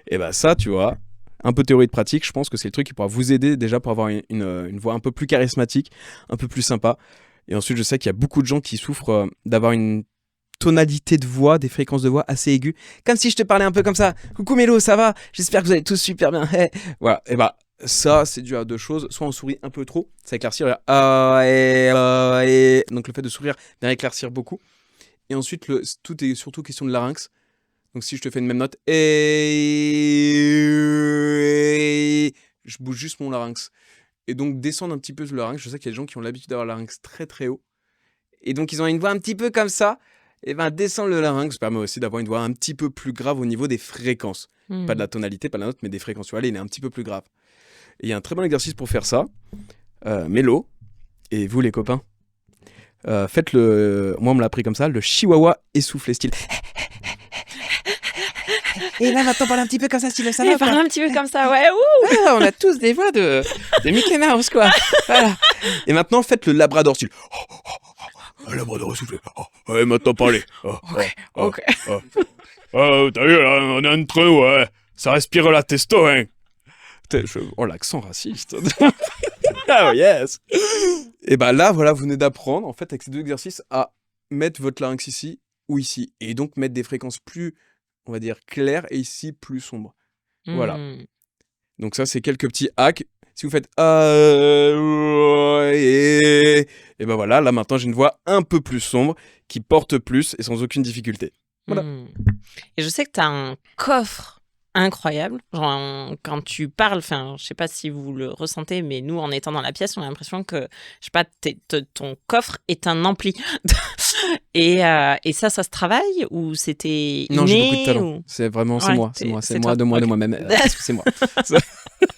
Et bah ça, tu vois, un peu théorie de pratique, je pense que c'est le truc qui pourra vous aider déjà pour avoir une voix un peu plus charismatique, un peu plus sympa. Et ensuite, je sais qu'il y a beaucoup de gens qui souffrent d'avoir une tonalité de voix, des fréquences de voix assez aiguës, comme si je te parlais un peu comme ça. Coucou Mélo, ça va? J'espère que vous allez tous super bien. Voilà, et bah ça c'est dû à deux choses. Soit on sourit un peu trop, ça éclaircit. Donc le fait de sourire vient éclaircir beaucoup. Et ensuite, tout est surtout question de larynx. Donc si je te fais une même note, je bouge juste mon larynx. Et donc descendre un petit peu le larynx. Je sais qu'il y a des gens qui ont l'habitude d'avoir le larynx très très haut. Et donc ils ont une voix un petit peu comme ça. Et ben descendre le larynx permet aussi d'avoir une voix un petit peu plus grave au niveau des fréquences. Pas de la tonalité, pas de la note, mais des fréquences. Tu vois, là, il est un petit peu plus grave. Et il y a un très bon exercice pour faire ça. Mélo, et vous les copains, faites moi on me l'a appris comme ça, le chihuahua essoufflé style. Et là maintenant parle un petit peu comme ça style ça va. Et parle un petit peu comme ça, ouais. Ouh. On a tous des voix de Mickey Mouse quoi. Voilà. Et maintenant faites le labrador style. Un labrador essoufflé. Ouais, maintenant parlez. Ok. T'as vu là, on est entre nous, ouais. Ça respire la testo, hein. Oh, l'accent raciste. Oh yes. Et bah là, voilà, vous venez d'apprendre, en fait, avec ces deux exercices, à mettre votre larynx ici ou ici. Et donc mettre des fréquences plus, on va dire, claires et ici plus sombres. Voilà. Donc ça, c'est quelques petits hacks. Si vous faites et ben voilà, là maintenant j'ai une voix un peu plus sombre qui porte plus et sans aucune difficulté. Voilà. Et je sais que tu as un coffre incroyable. Genre, quand tu parles, enfin, je sais pas si vous le ressentez, mais nous, en étant dans la pièce, on a l'impression que, je sais pas, ton coffre est un ampli. Et ça se travaille ou c'était inné? Non, j'ai beaucoup de talent. Ou... C'est vraiment, c'est Ouais, moi, c'est moi, toi. de moi, Ok. de moi-même. C'est moi.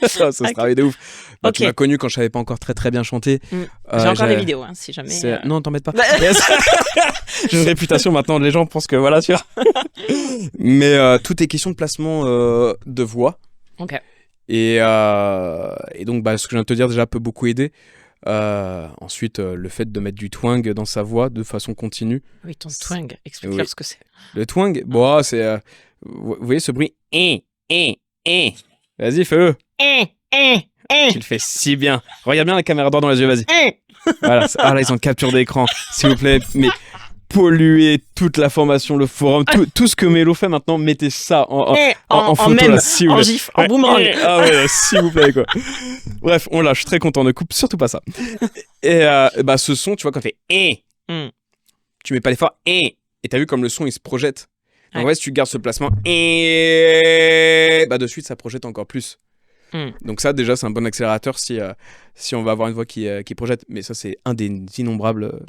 Ça se travaille de ouf. Bah, Ok. Tu m'as connu quand je savais pas encore très très bien chanter. J'ai encore des vidéos, hein, si jamais. Non, t'embête pas. J'ai une réputation maintenant, les gens pensent que voilà, tu vois. Mais tout est question de placement de voix. Ok. Et donc, ce que je viens de te dire déjà peut beaucoup aider. Ensuite, le fait de mettre du twang dans sa voix de façon continue. Oui, ton twang, explique-leur ce que c'est. Le twang, bon, c'est... vous voyez ce bruit? Vas-y, fais-le. Tu le fais si bien. Regarde bien la caméra droit dans les yeux, vas-y. Voilà. Ah là, ils ont capture d'écran. S'il vous plaît, mais polluez toute la formation, le forum, tout ce que Mélo fait maintenant, mettez ça en photo, même, là, s'il vous en plaît. gif, en boomerang. Ah ouais, là, s'il vous plaît, quoi. Bref, on lâche, je suis très content, ne coupe surtout pas ça. Et ce son, tu vois, quand on fait tu mets pas l'effort et t'as vu comme le son, il se projette. Donc, si tu gardes ce placement de suite, ça projette encore plus. Donc ça, déjà, c'est un bon accélérateur si on va avoir une voix qui projette. Mais ça, c'est un des innombrables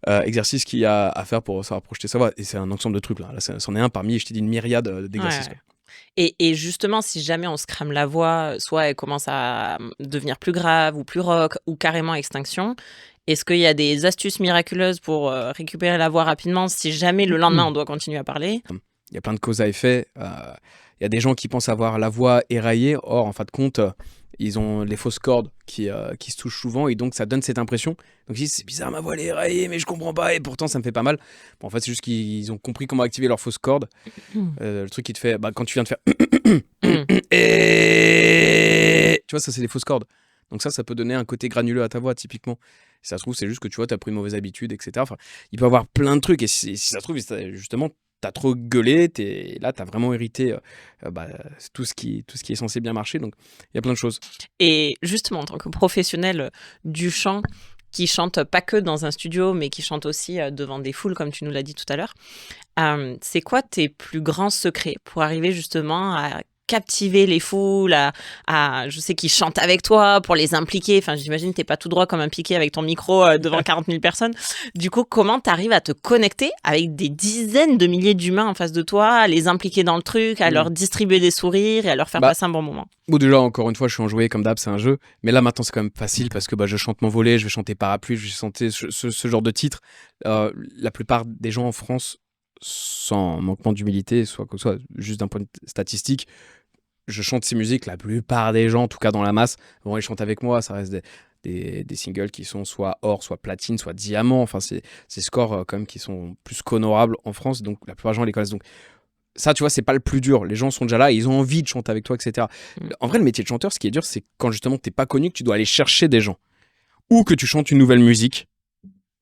exercices qu'il y a à faire pour savoir projeter sa voix. Et c'est un ensemble de trucs, là. Là, c'en est un parmi, je t'ai dit, une myriade d'exercices. Ouais. Et justement, si jamais on se crame la voix, soit elle commence à devenir plus grave ou plus rock ou carrément extinction, est-ce qu'il y a des astuces miraculeuses pour récupérer la voix rapidement si jamais le lendemain on doit continuer à parler? Il y a plein de causes à effet. Il y a des gens qui pensent avoir la voix éraillée. Or, en fin de compte, ils ont les fausses cordes qui se touchent souvent et donc ça donne cette impression. Donc ils disent, c'est bizarre, ma voix elle est éraillée, mais je comprends pas et pourtant ça me fait pas mal. Bon, en fait, c'est juste qu'ils ont compris comment activer leurs fausses cordes. Le truc qui te fait, quand tu viens de faire et tu vois, ça c'est les fausses cordes. Donc ça peut donner un côté granuleux à ta voix typiquement. Si ça se trouve, c'est juste que tu vois, t'as pris une mauvaise habitude, etc. Enfin, il peut y avoir plein de trucs et si ça se trouve, justement, t'as trop gueulé, là t'as vraiment hérité tout ce qui est censé bien marcher, donc il y a plein de choses. Et justement, en tant que professionnel du chant, qui chante pas que dans un studio, mais qui chante aussi devant des foules, comme tu nous l'as dit tout à l'heure, c'est quoi tes plus grands secrets pour arriver justement à captiver les foules, je sais qu'ils chantent avec toi pour les impliquer. Enfin, j'imagine t'es pas tout droit comme un piqué avec ton micro devant 40 000 personnes. Du coup, comment t'arrives à te connecter avec des dizaines de milliers d'humains en face de toi, à les impliquer dans le truc, à leur distribuer des sourires et à leur faire passer un bon moment? Bon, déjà, encore une fois, je suis enjoué comme d'hab, c'est un jeu. Mais là, maintenant, c'est quand même facile parce que je chante M'envoler, je vais chanter Parapluie, je vais chanter ce genre de titres. La plupart des gens en France, sans manquement d'humilité, soit juste d'un point de vue statistique, je chante ces musiques. La plupart des gens, en tout cas dans la masse, vont ils chantent avec moi. Ça reste des singles qui sont soit or, soit platine, soit diamant. Enfin, c'est scores quand même qui sont plus qu'honorables en France. Donc, la plupart des gens les connaissent. Donc, ça, tu vois, c'est pas le plus dur. Les gens sont déjà là et ils ont envie de chanter avec toi, etc. En vrai, le métier de chanteur, ce qui est dur, c'est quand justement t'es pas connu, que tu dois aller chercher des gens. Ou que tu chantes une nouvelle musique.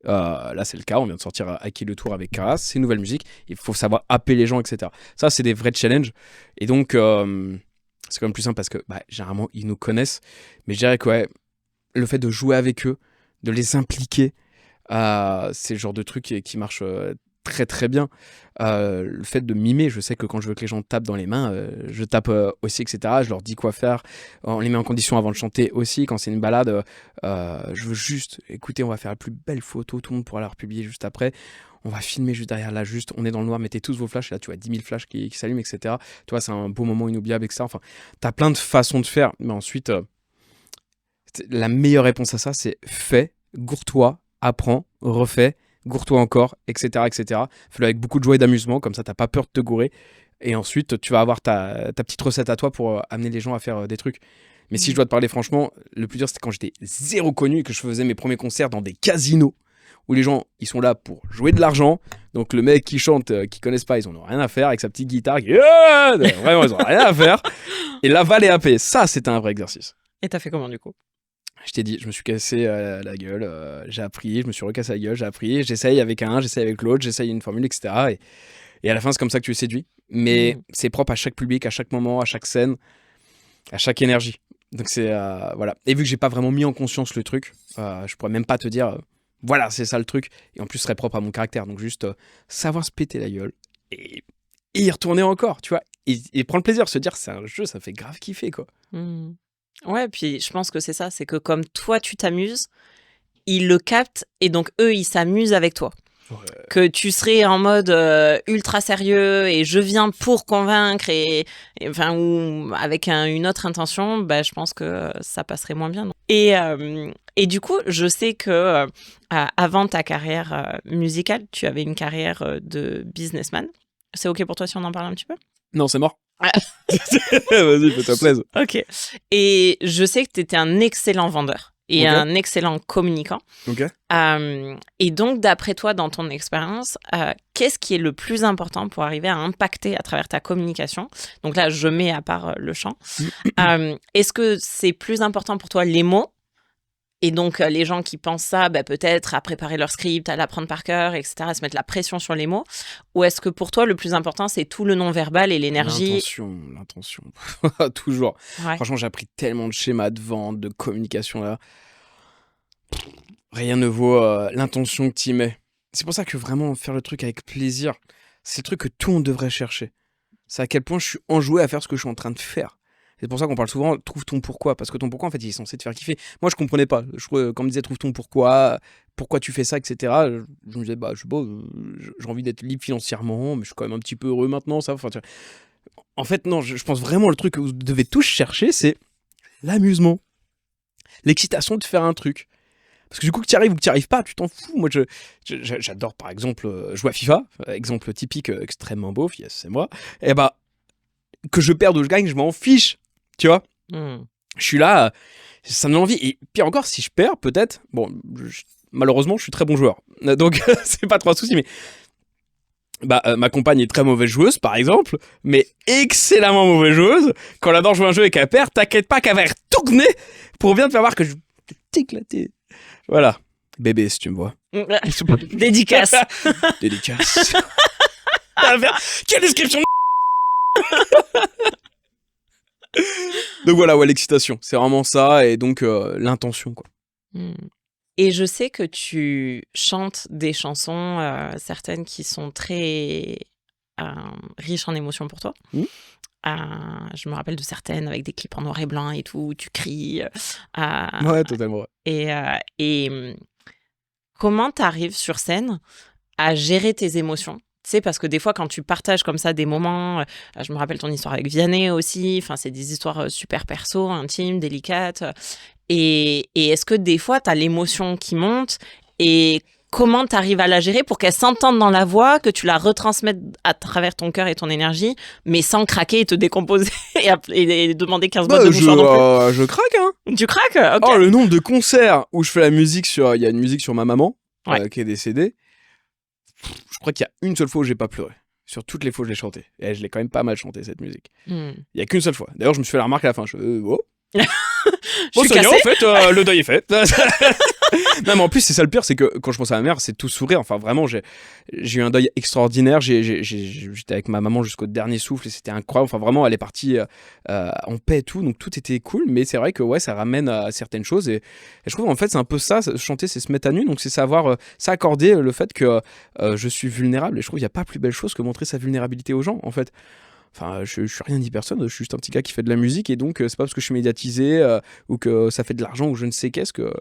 Là, c'est le cas. On vient de sortir Aki le Tour avec Karas. C'est une nouvelle musique. Il faut savoir happer les gens, etc. Ça, c'est des vrais challenges. Et donc, c'est quand même plus simple parce que généralement, ils nous connaissent. Mais je dirais que ouais, le fait de jouer avec eux, de les impliquer, c'est le genre de truc qui marche très très bien. Le fait de mimer, je sais que quand je veux que les gens tapent dans les mains, je tape aussi, etc. Je leur dis quoi faire. On les met en condition avant de chanter aussi. Quand c'est une balade, je veux juste, écoutez, on va faire la plus belle photo, tout le monde pourra la republier juste après. On va filmer juste derrière là, juste, on est dans le noir, mettez tous vos flashs, et là tu vois 10 000 flashs qui s'allument, etc. Tu vois, c'est un beau moment inoubliable, etc. Enfin, t'as plein de façons de faire, mais ensuite, la meilleure réponse à ça, c'est fais, gourre-toi, apprends, refais, gourre-toi encore, etc., etc. Fais-le avec beaucoup de joie et d'amusement, comme ça t'as pas peur de te gourer. Et ensuite, tu vas avoir ta petite recette à toi pour amener les gens à faire des trucs. Mais si je dois te parler franchement, le plus dur c'était quand j'étais zéro connu et que je faisais mes premiers concerts dans des casinos où les gens ils sont là pour jouer de l'argent. Donc le mec qui chante, qui connaissent pas, ils en ont rien à faire avec sa petite guitare. Vraiment, ils ont rien à faire. Et l'aval et AP, ça c'était un vrai exercice. Et t'as fait comment du coup? Je t'ai dit, je me suis cassé la gueule, j'ai appris, je me suis recassé la gueule, j'ai appris, j'essaye avec un, j'essaye avec l'autre, j'essaye une formule, etc. Et à la fin, c'est comme ça que tu es séduit. Mais c'est propre à chaque public, à chaque moment, à chaque scène, à chaque énergie. Donc c'est, voilà. Et vu que j'ai pas vraiment mis en conscience le truc, je pourrais même pas te dire, voilà, c'est ça le truc. Et en plus, ce serait propre à mon caractère. Donc juste savoir se péter la gueule et y retourner encore, tu vois. Et prendre le plaisir, se dire, c'est un jeu, ça fait grave kiffer, quoi. Ouais, puis je pense que c'est ça, c'est que comme toi tu t'amuses, ils le captent et donc eux ils s'amusent avec toi. Ouais. Que tu serais en mode ultra sérieux et je viens pour convaincre et enfin ou avec une autre intention, je pense que ça passerait moins bien. Non et du coup, je sais que avant ta carrière musicale, tu avais une carrière de businessman. C'est ok pour toi si on en parle un petit peu? Non, c'est mort. Vas-y, fais-toi plaisir. Ok. Et je sais que tu étais un excellent vendeur et un excellent communicant. Et donc, d'après toi, dans ton expérience, qu'est-ce qui est le plus important pour arriver à impacter à travers ta communication? Donc là, je mets à part le chant. Est-ce que c'est plus important pour toi les mots? Et donc, les gens qui pensent ça, peut-être à préparer leur script, à l'apprendre par cœur, etc., à se mettre la pression sur les mots. Ou est-ce que pour toi, le plus important, c'est tout le non-verbal et l'énergie? L'intention. Toujours. Ouais. Franchement, j'ai appris tellement de schémas de vente, de communication là. Rien ne vaut l'intention que tu y mets. C'est pour ça que vraiment faire le truc avec plaisir, c'est le truc que tout le monde devrait chercher. C'est à quel point je suis enjoué à faire ce que je suis en train de faire. C'est pour ça qu'on parle souvent trouve ton pourquoi, parce que ton pourquoi en fait il est censé te faire kiffer. Moi je comprenais pas, quand on me disait trouve ton pourquoi tu fais ça, etc. Je me disais je sais pas, j'ai envie d'être libre financièrement, mais je suis quand même un petit peu heureux maintenant, ça. Enfin, en fait non, je pense vraiment le truc que vous devez tous chercher, c'est l'amusement, l'excitation de faire un truc. Parce que du coup que tu y arrives ou que tu n'y arrives pas, tu t'en fous. Moi j'adore par exemple jouer à FIFA, exemple typique extrêmement beau, yes, c'est moi. Et que je perde ou je gagne, je m'en fiche. Tu vois, je suis là, ça me donne envie. Et pire encore, si je perds, peut-être, malheureusement, je suis très bon joueur. Donc, c'est pas trop un souci, mais ma compagne est très mauvaise joueuse, par exemple, mais excellemment mauvaise joueuse. Quand elle adore jouer un jeu et qu'elle perd, t'inquiète pas qu'elle va retourner pour bien te faire voir que je vais t'éclater. Voilà. Bébé, si tu me vois. Dédicace. Dédicace. Quelle description. Donc voilà, l'excitation, c'est vraiment ça, et donc l'intention, quoi. Et je sais que tu chantes des chansons, certaines qui sont très riches en émotions pour toi. Je me rappelle de certaines avec des clips en noir et blanc et tout, où tu cries. Ouais, totalement. Ouais. Et comment t'arrives sur scène à gérer tes émotions? Tu sais, parce que des fois, quand tu partages comme ça des moments, je me rappelle ton histoire avec Vianney aussi, enfin, c'est des histoires super perso, intimes, délicates. Et est-ce que des fois, t'as l'émotion qui monte et comment t'arrives à la gérer pour qu'elle s'entende dans la voix, que tu la retransmettes à travers ton cœur et ton énergie, mais sans craquer et te décomposer et demander 15 boîtes de bouchoirs non je craque, hein. plus? Tu craques? Ok. Oh, le nombre de concerts où je fais la musique sur... Il y a une musique sur ma maman, Ouais. qui est décédée. Je crois qu'il y a une seule fois où j'ai pas pleuré. Sur toutes les fois, je l'ai chanté. Et je l'ai quand même pas mal chanté, cette musique. Il y a qu'une seule fois. D'ailleurs, je me suis fait la remarque à la fin. Oh. Je suis Seigneur, cassée. en fait, le deuil est fait. Non, mais en plus, c'est ça le pire, c'est que quand je pense à ma mère, c'est tout sourire. Enfin, vraiment, j'ai eu un deuil extraordinaire. J'étais avec ma maman jusqu'au dernier souffle et c'était incroyable. Enfin, vraiment, elle est partie en paix et tout. Donc, tout était cool. Mais c'est vrai que ouais, ça ramène à certaines choses. Et je trouve, en fait, c'est un peu ça. Chanter, c'est se mettre à nu. Donc, c'est savoir s'accorder le fait que je suis vulnérable. Et je trouve qu'il n'y a pas plus belle chose que montrer sa vulnérabilité aux gens, en fait. Enfin, je suis rien ni personne, je suis juste un petit gars qui fait de la musique et donc c'est pas parce que je suis médiatisé ou que ça fait de l'argent ou je ne sais qu'est-ce que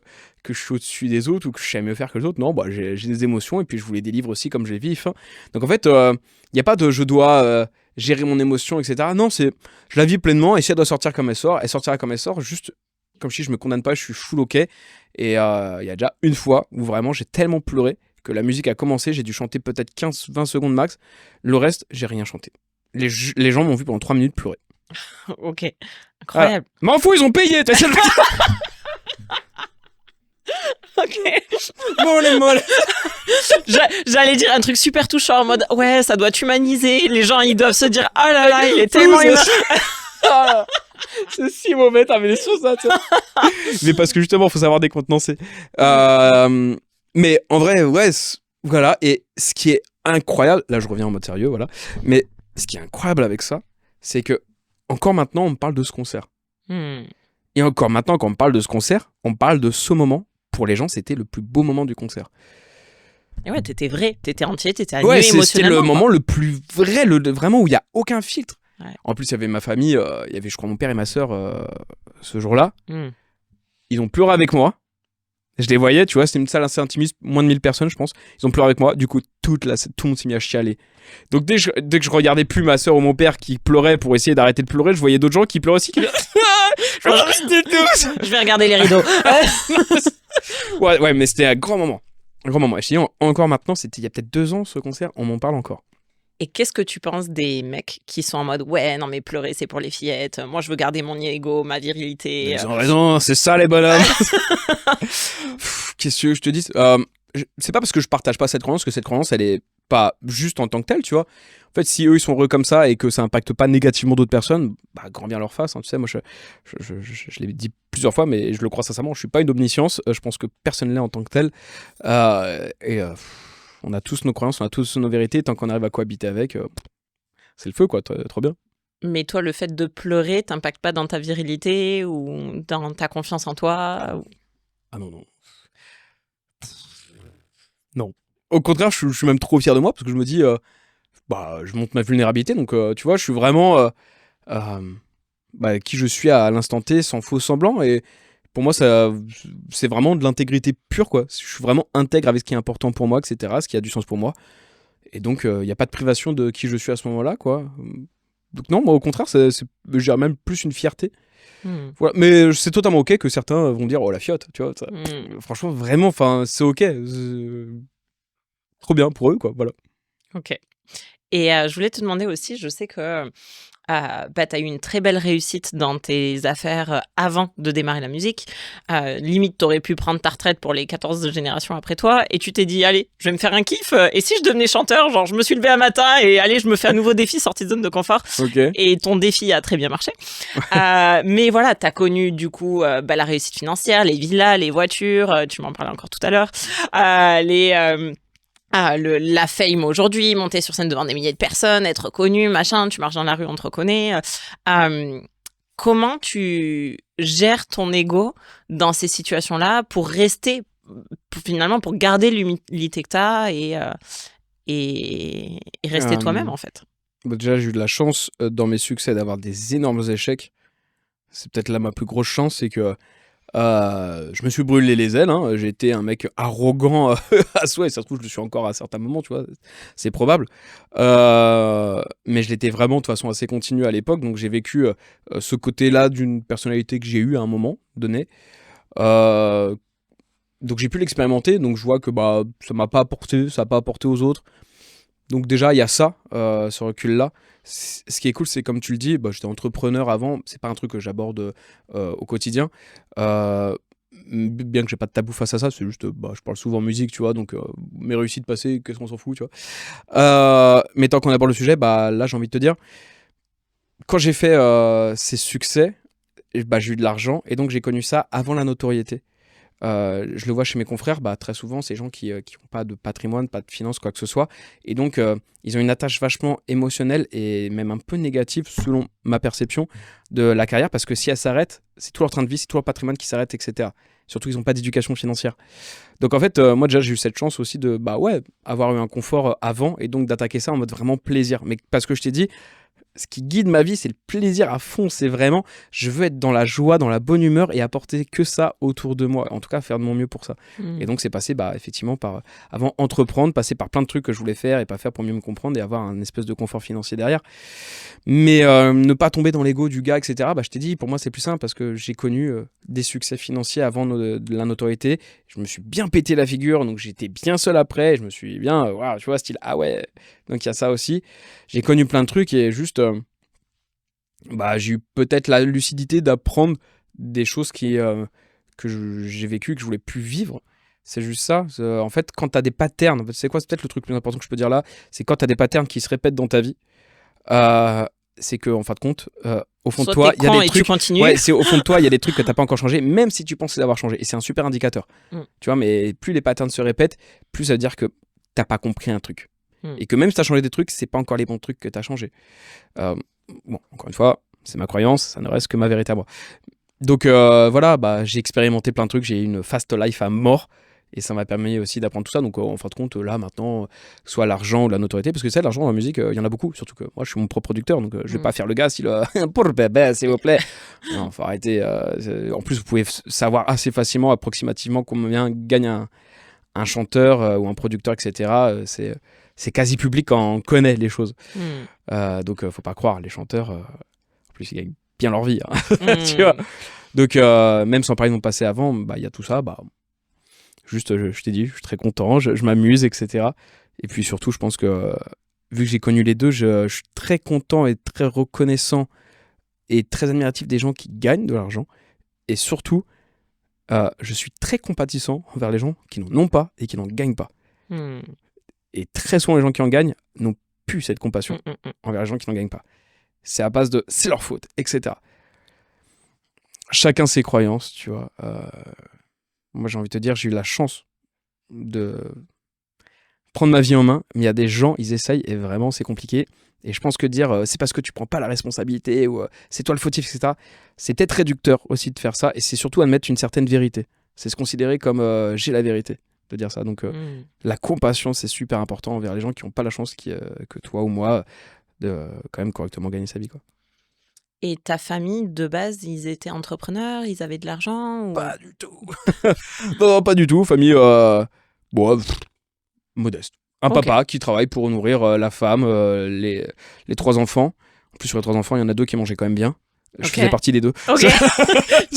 je suis au-dessus des autres ou que je sais mieux faire que les autres. Non, bah, j'ai des émotions et puis je vous les délivre aussi comme je les vis. Hein. Donc en fait, il n'y a pas de je dois gérer mon émotion, etc. Non, c'est je la vis pleinement et si elle doit sortir comme elle sort, elle sortira comme elle sort. Juste comme je me condamne pas, je suis full ok. Et il y a déjà une fois où vraiment j'ai tellement pleuré que la musique a commencé, j'ai dû chanter peut-être 15-20 secondes max. Le reste, j'ai rien chanté. Les gens m'ont vu pendant 3 minutes pleurer. Ok, incroyable. M'en fous, ils ont payé. T'as ça le Ok. molle. J'allais dire un truc super touchant en mode ouais, ça doit t'humaniser. Les gens, ils doivent se dire oh là là, il est tellement humain. C'est si mauvais, t'avais les choses ça. Mais parce que justement, faut savoir décontenancer. Mais en vrai, ouais, voilà. Et ce qui est incroyable, là, je reviens en mode sérieux, voilà. Mais ce qui est incroyable avec ça, c'est que encore maintenant, on me parle de ce concert. Et encore maintenant, quand on me parle de ce concert, on me parle de ce moment. Pour les gens, c'était le plus beau moment du concert. Et ouais, t'étais vrai, t'étais entier, t'étais animé Ouais, émotionnellement. c'était le moment le plus vrai, vraiment où il y a aucun filtre. Ouais. En plus, il y avait ma famille, il y avait, je crois, mon père et ma sœur ce jour-là. Ils ont pleuré avec moi. Je les voyais, tu vois, c'était une salle assez intimiste, moins de 1000 personnes, je pense. Ils ont pleuré avec moi. Du coup, tout le monde s'est mis à chialer. Donc, dès que je regardais plus ma sœur ou mon père qui pleurait pour essayer d'arrêter de pleurer, je voyais d'autres gens qui pleuraient aussi. Je vais regarder les rideaux. Ouais, mais c'était un grand moment. Un grand moment. Et je dis, encore maintenant, c'était il y a peut-être 2 ans ce concert, on m'en parle encore. Et qu'est-ce que tu penses des mecs qui sont en mode ouais, non mais pleurer c'est pour les fillettes, moi je veux garder mon ego, ma virilité. Ils ont raison, c'est ça les bonhommes. Qu'est-ce que je te dis c'est pas parce que je partage pas cette croyance que cette croyance elle est pas juste en tant que telle, tu vois. En fait, si eux ils sont heureux comme ça et que ça impacte pas négativement d'autres personnes, bah grand bien leur face. Hein, tu sais, moi je l'ai dit plusieurs fois, mais je le crois sincèrement. Je suis pas une omniscience. Je pense que personne l'est en tant que tel. On a tous nos croyances, on a tous nos vérités. Tant qu'on arrive à cohabiter avec, c'est le feu, quoi. Trop bien. Mais toi, le fait de pleurer t'impacte pas dans ta virilité ou dans ta confiance en toi ou... Ah non. Non. Au contraire, je suis même trop fier de moi parce que je me dis, je montre ma vulnérabilité. Donc, tu vois, je suis vraiment qui je suis à l'instant T sans faux semblant. Et pour moi, c'est vraiment de l'intégrité pure, quoi. Je suis vraiment intègre avec ce qui est important pour moi, etc., ce qui a du sens pour moi. Et donc, il n'y a pas de privation de qui je suis à ce moment-là, quoi. Donc non, moi, au contraire, je dirais même plus une fierté. Voilà. Mais c'est totalement ok que certains vont dire, oh, la fiotte, tu vois. Ça. Franchement, vraiment, c'est ok. Trop bien pour eux, quoi, voilà. Ok. Et je voulais te demander aussi, je sais que tu as eu une très belle réussite dans tes affaires avant de démarrer la musique. Limite, tu aurais pu prendre ta retraite pour les 14 générations après toi et tu t'es dit, allez, je vais me faire un kiff. Et si je devenais chanteur, genre, je me suis levé un matin et allez, je me fais un nouveau défi, sortie de zone de confort. Okay. Et ton défi a très bien marché. Mais voilà, tu as connu du coup la réussite financière, les villas, les voitures, tu m'en parlais encore tout à l'heure, la fame aujourd'hui, monter sur scène devant des milliers de personnes, être connu, machin, tu marches dans la rue, on te reconnaît. Comment tu gères ton ego dans ces situations-là pour rester, pour garder l'humilité que t'as et rester toi-même, en fait? Bah, déjà, j'ai eu de la chance dans mes succès d'avoir des énormes échecs. C'est peut-être là ma plus grosse chance, c'est que je me suis brûlé les ailes. Hein. J'ai été un mec arrogant à souhait. Et ça se trouve, je le suis encore à certains moments, tu vois. C'est probable. Mais je l'étais vraiment de façon assez continue à l'époque. Donc, j'ai vécu ce côté-là d'une personnalité que j'ai eue à un moment donné. Donc, j'ai pu l'expérimenter. Donc, je vois que bah, ça m'a pas apporté, ça n'a pas apporté aux autres. Donc déjà, il y a ça, ce recul-là. Ce qui est cool, c'est comme tu le dis, bah, j'étais entrepreneur avant, c'est pas un truc que j'aborde au quotidien. Bien que j'ai pas de tabou face à ça, c'est juste, bah, je parle souvent musique, tu vois, donc mes réussites passées, qu'est-ce qu'on s'en fout, tu vois. Mais tant qu'on aborde le sujet, bah, là, j'ai envie de te dire, quand j'ai fait ces succès, bah, j'ai eu de l'argent, et donc j'ai connu ça avant la notoriété. Je le vois chez mes confrères, bah, très souvent, c'est des gens qui n'ont pas de patrimoine, pas de finances, quoi que ce soit. Et donc, ils ont une attache vachement émotionnelle et même un peu négative, selon ma perception, de la carrière. Parce que si elle s'arrête, c'est tout leur train de vie, c'est tout leur patrimoine qui s'arrête, etc. Surtout qu'ils n'ont pas d'éducation financière. Donc, en fait, moi, déjà, j'ai eu cette chance aussi de bah, ouais, avoir eu un confort avant et donc d'attaquer ça en mode vraiment plaisir. Mais parce que je t'ai dit, ce qui guide ma vie, c'est le plaisir à fond. C'est vraiment, je veux être dans la joie, dans la bonne humeur et apporter que ça autour de moi. En tout cas, faire de mon mieux pour ça. Et donc, c'est passé, bah, effectivement, par, avant, entreprendre, passer par plein de trucs que je voulais faire et pas faire pour mieux me comprendre et avoir un espèce de confort financier derrière. Mais ne pas tomber dans l'ego du gars, etc. Bah, je t'ai dit, pour moi, c'est plus simple parce que j'ai connu des succès financiers avant de la notoriété. Je me suis bien pété la figure, donc j'étais bien seul après. Je me suis bien, wow, tu vois, style, ah ouais. Donc, il y a ça aussi. J'ai connu plein de trucs et juste, bah, j'ai eu peut-être la lucidité d'apprendre des choses j'ai vécues, que je voulais plus vivre. C'est juste ça. En fait, quand tu as des patterns, c'est quoi, c'est peut-être le truc le plus important que je peux dire là, c'est quand tu as des patterns qui se répètent dans ta vie, c'est que en fin de compte, au fond de toi, il y a des trucs. Ouais, c'est au fond de toi, il y a des trucs que t'as pas encore changé, même si tu penses avoir changé. Et c'est un super indicateur. Tu vois, mais plus les patterns se répètent, plus ça veut dire que t'as pas compris un truc. Et que même si t'as changé des trucs, c'est pas encore les bons trucs que t'as changé. Bon, encore une fois, c'est ma croyance, ça ne reste que ma vérité à moi. Donc voilà, bah, j'ai expérimenté plein de trucs, j'ai eu une fast life à mort. Et ça m'a permis aussi d'apprendre tout ça. Donc, en fin de compte, là, maintenant, soit l'argent ou la notoriété, parce que c'est l'argent dans la musique, il y en a beaucoup. Surtout que moi, je suis mon propre producteur, donc je vais pas faire le gars pour le bébé, s'il vous plaît. Non, faut arrêter. En plus, vous pouvez savoir assez facilement, approximativement, combien gagne un chanteur ou un producteur, etc. C'est quasi public quand on connaît les choses. Donc, faut pas croire, les chanteurs, en plus, ils gagnent bien leur vie. Hein. Tu vois. Donc, même sans parler de mon passé avant, bah, y a tout ça, bah. Juste, je t'ai dit, je suis très content, je m'amuse, etc. Et puis surtout, je pense que, vu que j'ai connu les deux, je suis très content et très reconnaissant et très admiratif des gens qui gagnent de l'argent. Et surtout, je suis très compatissant envers les gens qui n'en ont pas et qui n'en gagnent pas. Et très souvent, les gens qui en gagnent n'ont plus cette compassion envers les gens qui n'en gagnent pas. C'est à base de « c'est leur faute », etc. Chacun ses croyances, tu vois. Moi, j'ai envie de te dire, j'ai eu la chance de prendre ma vie en main, mais il y a des gens, ils essayent et vraiment, c'est compliqué. Et je pense que dire c'est parce que tu prends pas la responsabilité ou c'est toi le fautif, etc., c'est peut-être réducteur aussi de faire ça. Et c'est surtout admettre une certaine vérité. C'est se considérer comme j'ai la vérité de dire ça. Donc, la compassion, c'est super important envers les gens qui n'ont pas la chance que toi ou moi de quand même correctement gagner sa vie, quoi. Et ta famille, de base, ils étaient entrepreneurs, ils avaient de l'argent ou... Pas du tout. Non, pas du tout. Famille modeste. Un papa qui travaille pour nourrir la femme, les 3 enfants. En plus, sur les 3 enfants, il y en a 2 qui mangeaient quand même bien. Je faisais partie des 2. Ok.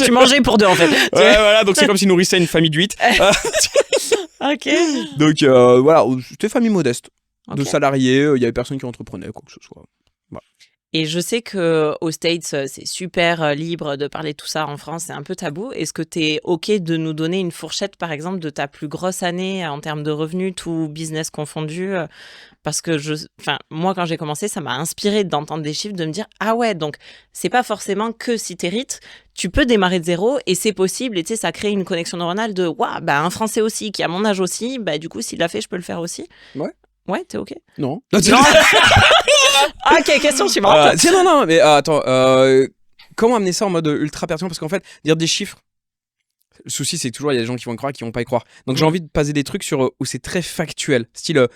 Tu mangeais pour 2 en fait. Ouais, voilà, donc c'est comme s'ils nourrissaient une famille de 8. Ok. Donc voilà, c'était famille modeste. De salariés, il y avait personne qui entreprenait, quoi que ce soit. Voilà. Et je sais qu'aux States, c'est super libre de parler de tout ça. En France, c'est un peu tabou. Est-ce que tu es OK de nous donner une fourchette, par exemple, de ta plus grosse année en termes de revenus, tout business confondu? Parce que moi, quand j'ai commencé, ça m'a inspiré d'entendre des chiffres, de me dire, ah ouais, donc c'est pas forcément que si t'hérites, tu peux démarrer de zéro et c'est possible. Et tu sais, ça crée une connexion neuronale de, waouh, bah, un Français aussi, qui a mon âge aussi, bah, du coup, s'il l'a fait, je peux le faire aussi. Ouais. Ouais, t'es OK? Non. Ok, question suivante. Non, mais attends. Comment amener ça en mode ultra pertinent? Parce qu'en fait, dire des chiffres, le souci, c'est que toujours, il y a des gens qui vont y croire et qui vont pas y croire. Donc, j'ai envie de passer des trucs où c'est très factuel. Style,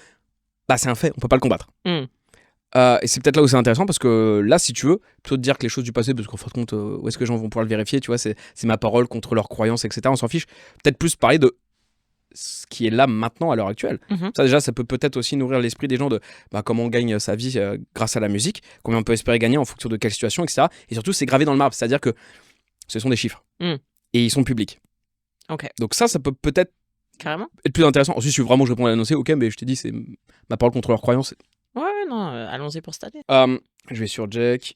bah, c'est un fait, on peut pas le combattre. Et c'est peut-être là où c'est intéressant parce que là, si tu veux, plutôt de dire que les choses du passé, parce qu'en fin de compte, où est-ce que les gens vont pouvoir le vérifier, tu vois, c'est ma parole contre leurs croyances, etc. On s'en fiche. Peut-être plus parler de ce qui est là maintenant à l'heure actuelle. Mhm. Ça, déjà, ça peut peut-être aussi nourrir l'esprit des gens de comment on gagne sa vie grâce à la musique, combien on peut espérer gagner en fonction de quelle situation, etc. Et surtout, c'est gravé dans le marbre, c'est-à-dire que ce sont des chiffres Mm. et ils sont publics. Ok, Donc ça peut peut-être carrément. être plus intéressant. Ensuite, si vraiment je réponds à l'annoncer, ok, mais je t'ai dit, c'est ma parole contre leurs croyances. Ouais, non, allons-y pour cette année. Je vais sur Jack.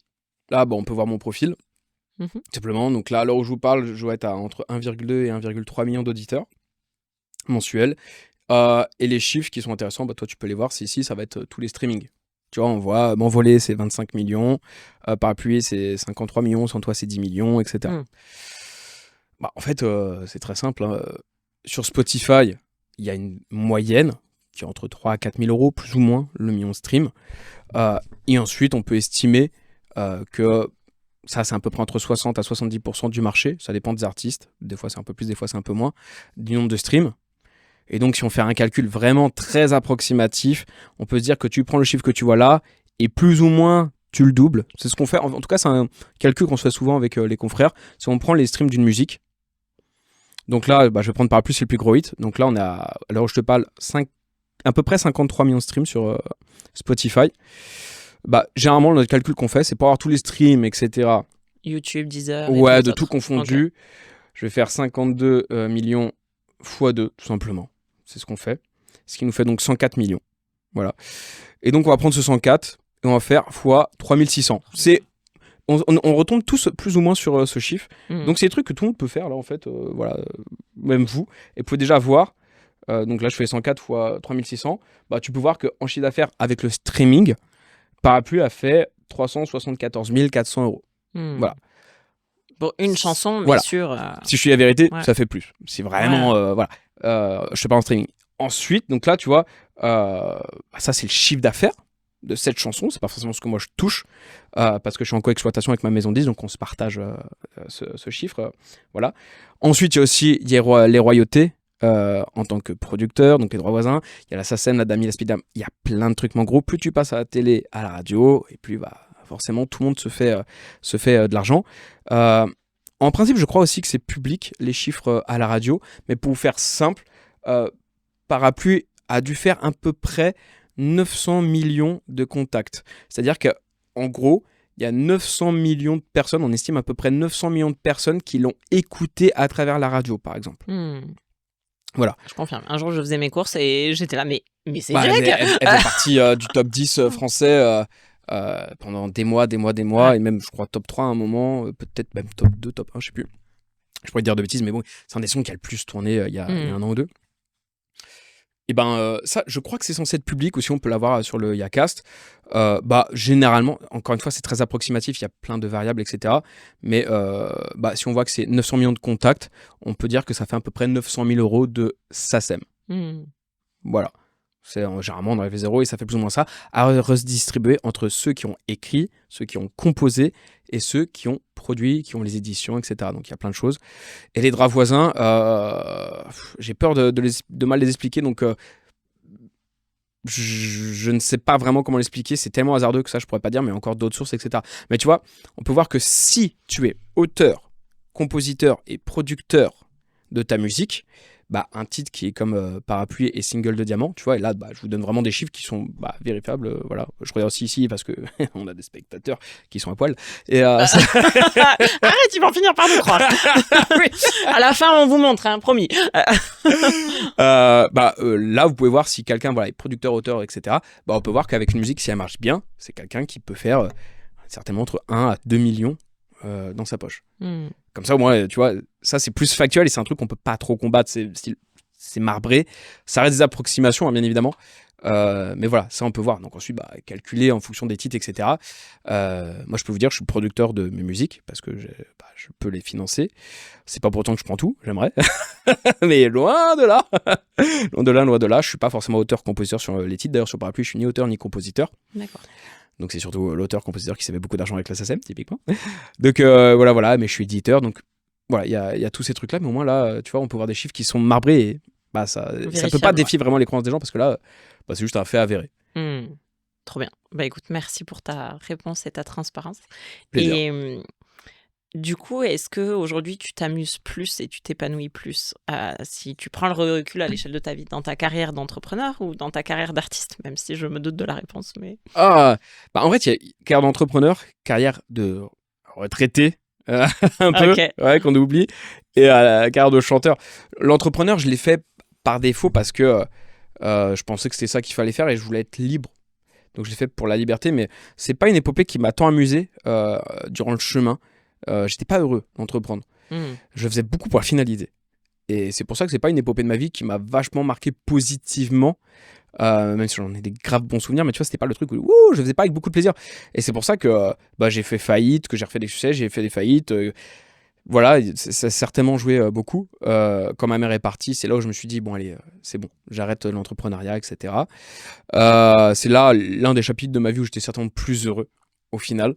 Là, on peut voir mon profil. Mhm. Simplement, donc là, à l'heure où je vous parle, je dois être à entre 1,2 et 1,3 million d'auditeurs mensuels. Et les chiffres qui sont intéressants, toi, tu peux les voir. C'est ici, ça va être tous les streamings. Tu vois, on voit M'envoler, c'est 25 millions. Parapluie, c'est 53 millions. Sans toi, c'est 10 millions, etc. Mm. En fait, c'est très simple. Hein. Sur Spotify, il y a une moyenne qui est entre 3 à 4 000 euros, plus ou moins, le million de stream. Et ensuite, on peut estimer que ça, c'est à peu près entre 60 à 70% du marché. Ça dépend des artistes. Des fois, c'est un peu plus, des fois, c'est un peu moins. Du nombre de streams. Et donc, si on fait un calcul vraiment très approximatif, on peut se dire que tu prends le chiffre que tu vois là et plus ou moins, tu le doubles. C'est ce qu'on fait. En tout cas, c'est un calcul qu'on se fait souvent avec les confrères. Si on prend les streams d'une musique, donc là, je vais prendre par plus, c'est le plus gros hit. Donc là, on a, alors où je te parle, à peu près 53 millions de streams sur Spotify. Généralement, notre calcul qu'on fait, c'est pour avoir tous les streams, etc. YouTube, Deezer. Ouais, et de les tout autres. confondu. Ok. Je vais faire 52 millions x 2, tout simplement. C'est ce qu'on fait. Ce qui nous fait donc 104 millions. Voilà. Et donc, on va prendre ce 104 et on va faire x 3600. On retombe tous plus ou moins sur ce chiffre. Mm. Donc, c'est des trucs que tout le monde peut faire, là, en fait. Voilà. Même vous. Et vous pouvez déjà voir. Donc là, je fais 104 x 3600. Tu peux voir qu'en chiffre d'affaires, avec le streaming, Parapluie a fait 374 400 euros. Mm. Voilà. Bon, une chanson, mais Voilà. sur. Si je suis la vérité, Ouais. ça fait plus. C'est vraiment. Voilà. Je te parle en streaming. Ensuite, donc là, tu vois, ça, c'est le chiffre d'affaires de cette chanson. C'est pas forcément ce que moi je touche parce que je suis en coexploitation avec ma maison 10, donc on se partage ce chiffre. Voilà. Ensuite, il y a aussi les royautés. En tant que producteur, donc les droits voisins, il y a la SACEM, la DAMI, la SPIDAM, il y a plein de trucs. Mais en gros, plus tu passes à la télé, à la radio, et plus forcément tout le monde se fait de l'argent. En principe, je crois aussi que c'est public, les chiffres à la radio, mais pour vous faire simple, Parapluie a dû faire à peu près 900 millions de contacts. C'est-à-dire qu'en gros, il y a 900 millions de personnes, on estime à peu près 900 millions de personnes qui l'ont écouté à travers la radio, par exemple. Mm. Voilà. Je confirme. Un jour, je faisais mes courses et j'étais là, mais c'est Elle Jack. fait partie du top 10 français pendant des mois, Ouais. et même, je crois, top 3 à un moment, peut-être même top 2, top 1, je sais plus. Je pourrais dire de bêtises, mais bon, c'est un des sons qui a le plus tourné il y a un an ou deux. Et ça, je crois que c'est censé être public aussi, on peut l'avoir sur le Yacast. Généralement, encore une fois, c'est très approximatif, il y a plein de variables, etc. Mais si on voit que c'est 900 millions de contacts, on peut dire que ça fait à peu près 900 000 euros de SACEM. Mm. Voilà. Généralement, on enlève les zéros et ça fait plus ou moins ça, à redistribuer entre ceux qui ont écrit, ceux qui ont composé et ceux qui ont produit, qui ont les éditions, etc. Donc il y a plein de choses. Et les droits voisins, j'ai peur de mal les expliquer, donc je ne sais pas vraiment comment l'expliquer. C'est tellement hasardeux que ça, je pourrais pas dire, mais encore d'autres sources, etc. Mais tu vois, on peut voir que si tu es auteur, compositeur et producteur de ta musique, un titre qui est comme Parapluie et single de diamant, tu vois, et là, je vous donne vraiment des chiffres qui sont vérifiables. Voilà. Je regarde aussi ici parce que on a des spectateurs qui sont à poil. Et Arrête, ils vont finir par nous croire. Oui. À la fin, on vous montre, hein, promis. Là, vous pouvez voir si quelqu'un est producteur, auteur, etc. On peut voir qu'avec une musique, si elle marche bien, c'est quelqu'un qui peut faire certainement entre 1 à 2 millions dans sa poche. Mm. Comme ça, au moins, tu vois, ça c'est plus factuel et c'est un truc qu'on peut pas trop combattre. C'est marbré. Ça reste des approximations, hein, bien évidemment. Mais voilà, ça on peut voir. Donc ensuite, calculer en fonction des titres, etc. Moi, je peux vous dire, je suis producteur de mes musiques parce que je peux les financer. C'est pas pour autant que je prends tout, j'aimerais. Mais loin de là. Loin de là. Je suis pas forcément auteur-compositeur sur les titres. D'ailleurs, sur Parapluie, je suis ni auteur ni compositeur. D'accord. Donc c'est surtout l'auteur-compositeur qui s'est fait beaucoup d'argent avec la SACEM, typiquement. Donc voilà, mais je suis éditeur, donc voilà, il y a tous ces trucs-là, mais au moins là, tu vois, on peut voir des chiffres qui sont marbrés et ça peut pas défier vraiment les croyances des gens parce que là, c'est juste un fait avéré. Mm. Trop bien. Bah écoute, merci pour ta réponse et ta transparence. Plaisir. Et du coup, est-ce que aujourd'hui tu t'amuses plus et tu t'épanouis plus si tu prends le recul à l'échelle de ta vie, dans ta carrière d'entrepreneur ou dans ta carrière d'artiste, même si je me doute de la réponse, mais Ah, bah en fait, il y a carrière d'entrepreneur, carrière de retraité, un peu, ok. ouais, qu'on oublie, et la carrière de chanteur. L'entrepreneur, je l'ai fait par défaut parce que je pensais que c'était ça qu'il fallait faire et je voulais être libre. Donc je l'ai fait pour la liberté, mais c'est pas une épopée qui m'a tant amusé durant le chemin. J'étais pas heureux d'entreprendre. Je faisais beaucoup pour la finalité. Et c'est pour ça que c'est pas une épopée de ma vie qui m'a vachement marqué positivement, même si j'en ai des graves bons souvenirs, mais tu vois, c'était pas le truc où je faisais pas avec beaucoup de plaisir. Et c'est pour ça que j'ai fait faillite, que j'ai refait des succès, j'ai fait des faillites. Voilà, ça a certainement joué beaucoup. Quand ma mère est partie, c'est là où je me suis dit, bon allez, c'est bon, j'arrête l'entrepreneuriat, etc. C'est là l'un des chapitres de ma vie où j'étais certainement plus heureux au final.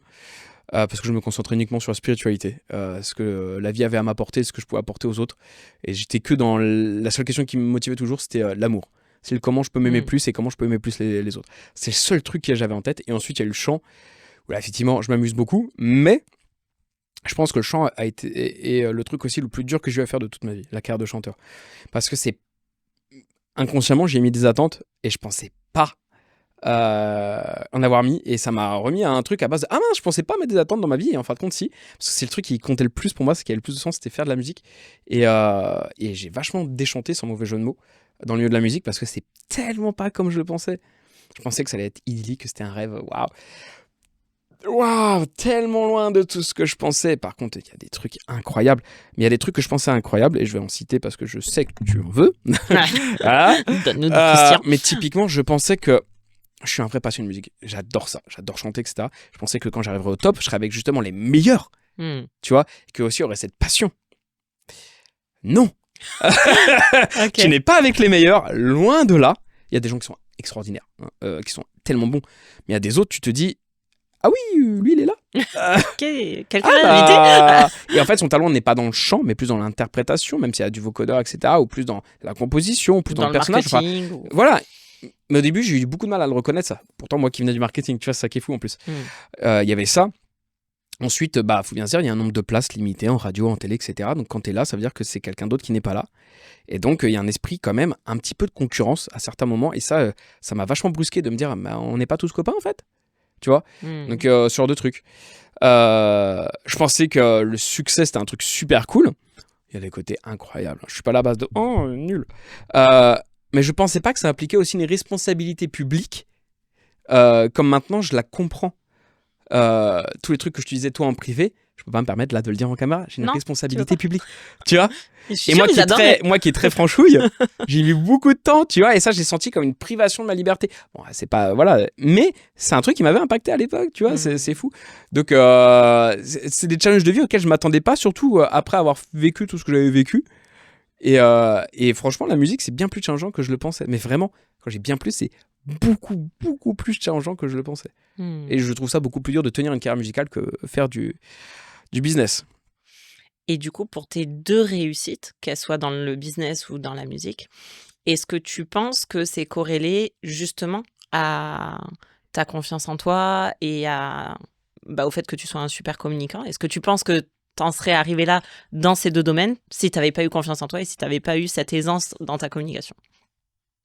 Parce que je me concentrais uniquement sur la spiritualité, ce que la vie avait à m'apporter, ce que je pouvais apporter aux autres. Et j'étais que dans la seule question qui me motivait toujours, c'était l'amour. C'est le comment je peux m'aimer plus et comment je peux aimer plus les autres. C'est le seul truc que j'avais en tête. Et ensuite, il y a eu le chant, où là, effectivement, je m'amuse beaucoup. Mais je pense que le chant a été est le truc aussi le plus dur que j'ai eu à faire de toute ma vie, la carrière de chanteur. Parce que c'est inconsciemment, j'ai mis des attentes et je pensais pas en avoir mis, et ça m'a remis à un truc à base de ah mince, je pensais pas mettre des attentes dans ma vie, et en fin de compte si, parce que c'est le truc qui comptait le plus pour moi, ce qui avait le plus de sens, c'était faire de la musique. Et j'ai vachement déchanté, sans mauvais jeu de mots, dans le milieu de la musique, parce que c'est tellement pas comme je le pensais. Je pensais que ça allait être idyllique, que c'était un rêve, waouh, tellement loin de tout ce que je pensais. Par contre, il y a des trucs incroyables, mais il y a des trucs que je pensais incroyables, et je vais en citer parce que je sais que tu en veux. Voilà. Donne-nous des questions. Mais typiquement, je pensais que je suis un vrai passionné de musique. J'adore ça. J'adore chanter, etc. Je pensais que quand j'arriverais au top, je serais avec justement les meilleurs. Tu vois, et que aussi aurait cette passion. Non. Ok. Tu n'es pas avec les meilleurs. Loin de là. Il y a des gens qui sont extraordinaires, qui sont tellement bons. Mais il y a des autres, tu te dis, ah oui, lui, il est là. Ok. Quelqu'un l'a invité. Et en fait, son talent n'est pas dans le chant, mais plus dans l'interprétation, même s'il y a du vocodeur, etc. Ou plus dans la composition, ou plus dans le personnage. Marketing. Voilà. Mais au début, j'ai eu beaucoup de mal à le reconnaître, ça. Pourtant, moi qui venais du marketing, tu vois, c'est ça qui est fou en plus. Il y avait ça. Ensuite, faut bien se dire, il y a un nombre de places limité en radio, en télé, etc. Donc quand tu es là, ça veut dire que c'est quelqu'un d'autre qui n'est pas là. Et donc, il y a un esprit quand même, un petit peu de concurrence à certains moments. Et ça m'a vachement brusqué de me dire, on n'est pas tous copains en fait. Tu vois. Donc, ce genre de trucs. Je pensais que le succès, c'était un truc super cool. Il y a des côtés incroyables. Je suis pas là à base de « Oh, nul ». Mais je pensais pas que ça impliquait aussi une responsabilité publique, comme maintenant je la comprends. Tous les trucs que je te disais toi en privé, je peux pas me permettre là de le dire en caméra, j'ai une Non, responsabilité publique. Tu vois. Et Moi qui est très franchouille, j'ai mis beaucoup de temps, tu vois, et ça j'ai senti comme une privation de ma liberté. Bon, c'est pas voilà, mais c'est un truc qui m'avait impacté à l'époque, tu vois, c'est fou. Donc c'est des challenges de vie auxquels je m'attendais pas, surtout après avoir vécu tout ce que j'avais vécu. Et franchement, la musique, c'est bien plus challengeant que je le pensais. Mais vraiment, quand j'ai bien plus, c'est beaucoup, beaucoup plus challengeant que je le pensais. Et je trouve ça beaucoup plus dur de tenir une carrière musicale que faire du business. Et du coup, pour tes deux réussites, qu'elles soient dans le business ou dans la musique, est-ce que tu penses que c'est corrélé justement à ta confiance en toi et au fait que tu sois un super communicant? Est-ce que tu penses que t'en serais arrivé là dans ces deux domaines si t'avais pas eu confiance en toi et si t'avais pas eu cette aisance dans ta communication?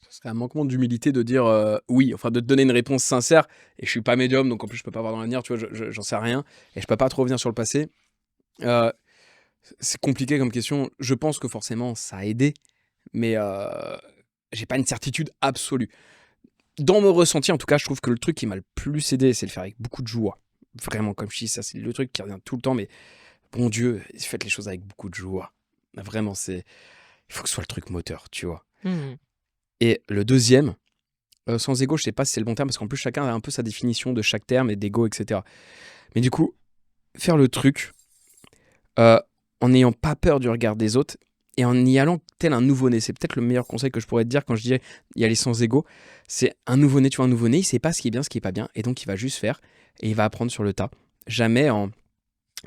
Ce serait un manquement d'humilité de dire oui, enfin de te donner une réponse sincère. Et je suis pas médium, donc en plus je peux pas voir dans l'avenir, tu vois, j'en sais rien. Et je peux pas trop revenir sur le passé. C'est compliqué comme question. Je pense que forcément ça a aidé, mais j'ai pas une certitude absolue. Dans mon ressenti, en tout cas, je trouve que le truc qui m'a le plus aidé, c'est le faire avec beaucoup de joie. Vraiment, comme je dis, ça c'est le truc qui revient tout le temps, mais bon Dieu, faites les choses avec beaucoup de joie. Vraiment, il faut que ce soit le truc moteur, tu vois. Et le deuxième, sans ego, je sais pas si c'est le bon terme, parce qu'en plus chacun a un peu sa définition de chaque terme et d'ego, etc. Mais du coup, faire le truc en n'ayant pas peur du regard des autres et en y allant tel un nouveau-né. C'est peut-être le meilleur conseil que je pourrais te dire quand je dis y aller sans ego. C'est un nouveau-né, tu vois, un nouveau-né, il sait pas ce qui est bien, ce qui est pas bien, et donc il va juste faire et il va apprendre sur le tas. Jamais en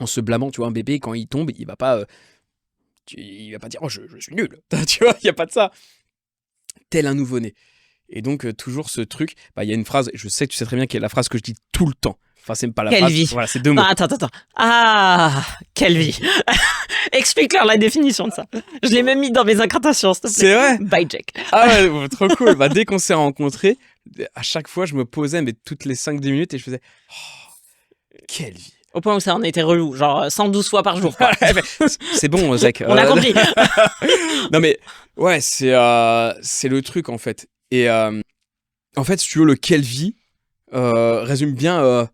se blâmant, tu vois, un bébé, quand il tombe, il va pas dire « Oh, je suis nul !» Tu vois, il n'y a pas de ça. Tel un nouveau-né. Et donc, toujours ce truc, il y a une phrase, je sais que tu sais très bien quelle est la phrase que je dis tout le temps. Enfin, c'est pas la Quelle phrase. vie. Voilà, c'est 2 mots. Non, attends. Ah, quelle vie. Explique-leur la définition de ça. Je l'ai même mis dans mes incantations, s'il te plaît. C'est vrai? Bye, Jack. Ah ouais, trop cool. Dès qu'on s'est rencontrés, à chaque fois, je me posais, mais toutes les 5-10 minutes, et je faisais quelle vie. Au point où ça en était relou, genre 112 fois par jour. Quoi. C'est bon, Zach. On a compris. Non, mais ouais, c'est le truc, en fait. Et en fait, si tu veux, le quelle vie résume bien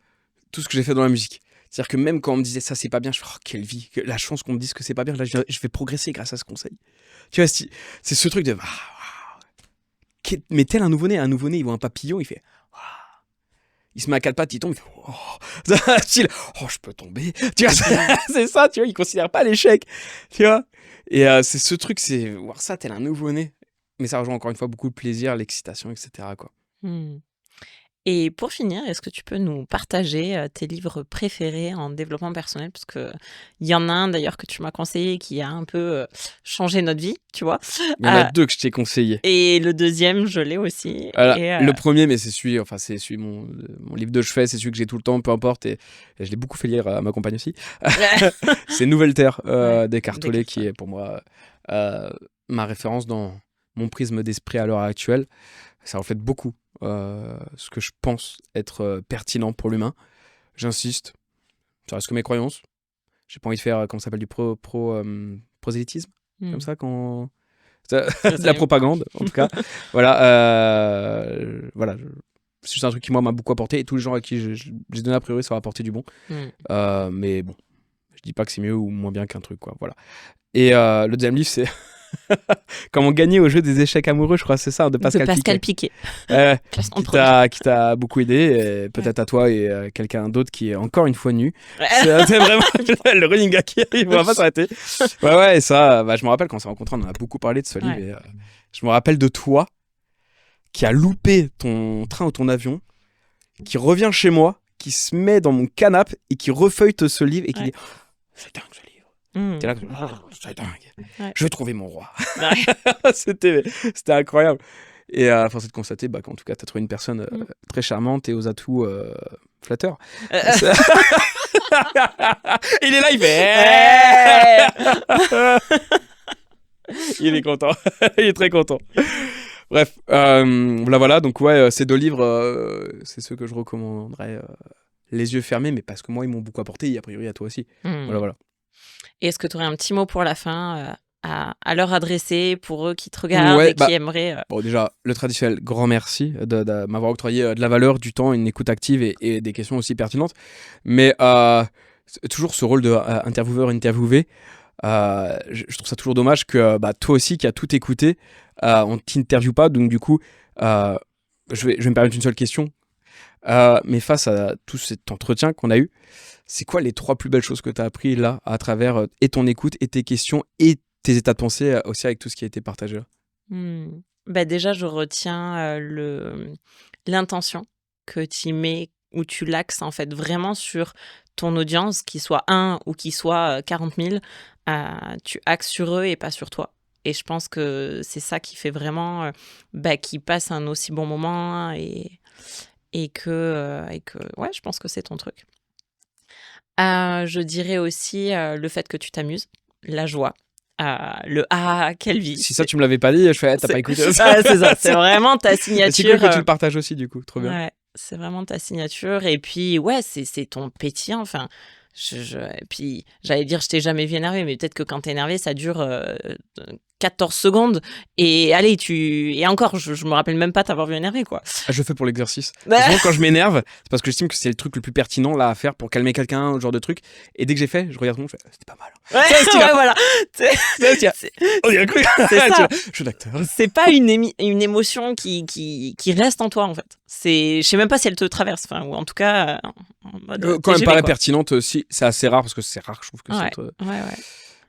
tout ce que j'ai fait dans la musique. C'est-à-dire que même quand on me disait ça, c'est pas bien, je fais quelle vie. La chance qu'on me dise que c'est pas bien, là, je vais progresser grâce à ce conseil. Tu vois, c'est ce truc de. Mais tel un nouveau-né, il voit un papillon, il fait. Il se met à 4 pattes, il tombe, il fait style, je peux tomber. Tu vois, c'est ça, tu vois, il considère pas l'échec. Tu vois. Et c'est ce truc, c'est voir ça tel un nouveau-né. Mais ça rejoint encore une fois beaucoup de plaisir, l'excitation, etc. quoi. Et pour finir, est-ce que tu peux nous partager tes livres préférés en développement personnel? Parce qu'il y en a un d'ailleurs que tu m'as conseillé qui a un peu changé notre vie, tu vois. Il y en a 2 que je t'ai conseillé. Et le deuxième, je l'ai aussi. Voilà, et, le premier, mais c'est celui mon livre de chevet, c'est celui que j'ai tout le temps, peu importe. Et je l'ai beaucoup fait lire à ma compagne aussi. C'est Nouvelle Terre d'Eckhart Tolle qui est pour moi ma référence dans mon prisme d'esprit à l'heure actuelle. Ça reflète beaucoup ce que je pense être pertinent pour l'humain. J'insiste, ça reste que mes croyances. J'ai pas envie de faire, comment ça s'appelle, du prosélytisme, comme ça, quand... de la propagande, en tout cas. Voilà, c'est juste un truc qui, moi, m'a beaucoup apporté. Et tous les gens à qui j'ai donné, a priori, ça va apporter du bon. Mais bon, je dis pas que c'est mieux ou moins bien qu'un truc, quoi. Voilà. Et le deuxième livre, c'est Comment gagner au jeu des échecs amoureux, je crois, c'est ça, de Pascal Piquet. Qui t'a beaucoup aidé, peut-être à toi et quelqu'un d'autre qui est encore une fois nu. C'est vraiment le running gag qui arrive, on va pas s'arrêter. Ouais, et ça, je me rappelle quand on s'est rencontrés, on en a beaucoup parlé de ce livre. Et, je me rappelle de toi qui a loupé ton train ou ton avion, qui revient chez moi, qui se met dans mon canapé et qui refeuille ce livre et qui dit c'est dingue ce livre. T'es là, c'est dingue. Je vais trouver mon roi. C'était incroyable. Et force est de constater qu'en tout cas, t'as trouvé une personne très charmante et aux atouts flatteurs. Il est là, il fait. Il est content. Il est très content. Bref, voilà. Donc ces 2 livres, c'est ceux que je recommanderais les yeux fermés, mais parce que moi, ils m'ont beaucoup apporté et a priori à toi aussi. Voilà. Et est-ce que tu aurais un petit mot pour la fin à leur adresser, pour eux qui te regardent et qui aimeraient... Bon, déjà, le traditionnel grand merci de m'avoir octroyé de la valeur, du temps, une écoute active et des questions aussi pertinentes. Mais toujours ce rôle d'intervieweur-interviewé, je trouve ça toujours dommage que toi aussi qui as tout écouté, on t'interviewe pas. Donc du coup, je vais me permettre une seule question. Mais face à tout cet entretien qu'on a eu, c'est quoi les 3 plus belles choses que tu as appris là à travers et ton écoute et tes questions et tes états de pensée aussi avec tout ce qui a été partagé là? Déjà, je retiens l'intention que tu mets, où tu l'axes en fait vraiment sur ton audience, qu'il soit 1 ou qu'il soit 40 000, tu axes sur eux et pas sur toi. Et je pense que c'est ça qui fait vraiment qu'ils passent un aussi bon moment et que je pense que c'est ton truc. Je dirais aussi le fait que tu t'amuses, la joie, quelle vie. Si ça tu me l'avais pas dit, je fais t'as pas écouté ça. C'est ça, c'est vraiment ta signature. C'est cool que tu le partages aussi du coup, trop bien. Ouais, c'est vraiment ta signature et puis c'est ton pétillant, enfin. Et puis j'allais dire je t'ai jamais vu énervé, mais peut-être que quand t'es énervé ça dure 14 secondes et allez et encore je me rappelle même pas t'avoir vu énervé quoi. Je fais pour l'exercice. Souvent quand je m'énerve c'est parce que j'estime que c'est le truc le plus pertinent là à faire pour calmer quelqu'un, ce genre de truc, et dès que j'ai fait je regarde tout le monde, je fais c'était pas mal. Voilà. C'est ça. Je suis d'acteur. C'est pas une émotion qui reste en toi en fait. Je sais même pas si elle te traverse, ou en tout cas en mode quand elle me paraît pertinente, si c'est assez rare parce que c'est rare, je trouve que c'est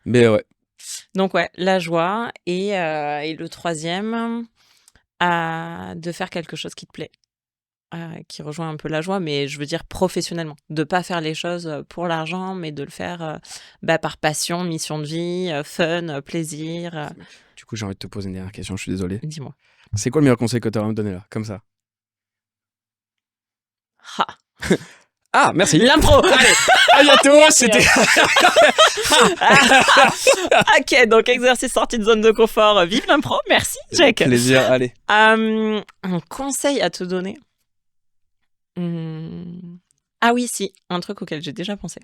mais ouais. Donc la joie et le troisième, de faire quelque chose qui te plaît, qui rejoint un peu la joie, mais je veux dire professionnellement, de pas faire les choses pour l'argent, mais de le faire par passion, mission de vie, fun, plaisir. Du coup, j'ai envie de te poser une dernière question, je suis désolé. Dis-moi. C'est quoi le meilleur conseil que tu as à me donner là, comme ça? Ah. Ah, merci. L'impro. Allez, à bientôt. C'était. Ok, donc exercice sorti de zone de confort. Vive l'impro. Merci, Jack. Plaisir. Allez. Un conseil à te donner. Ah oui, si, un truc auquel j'ai déjà pensé.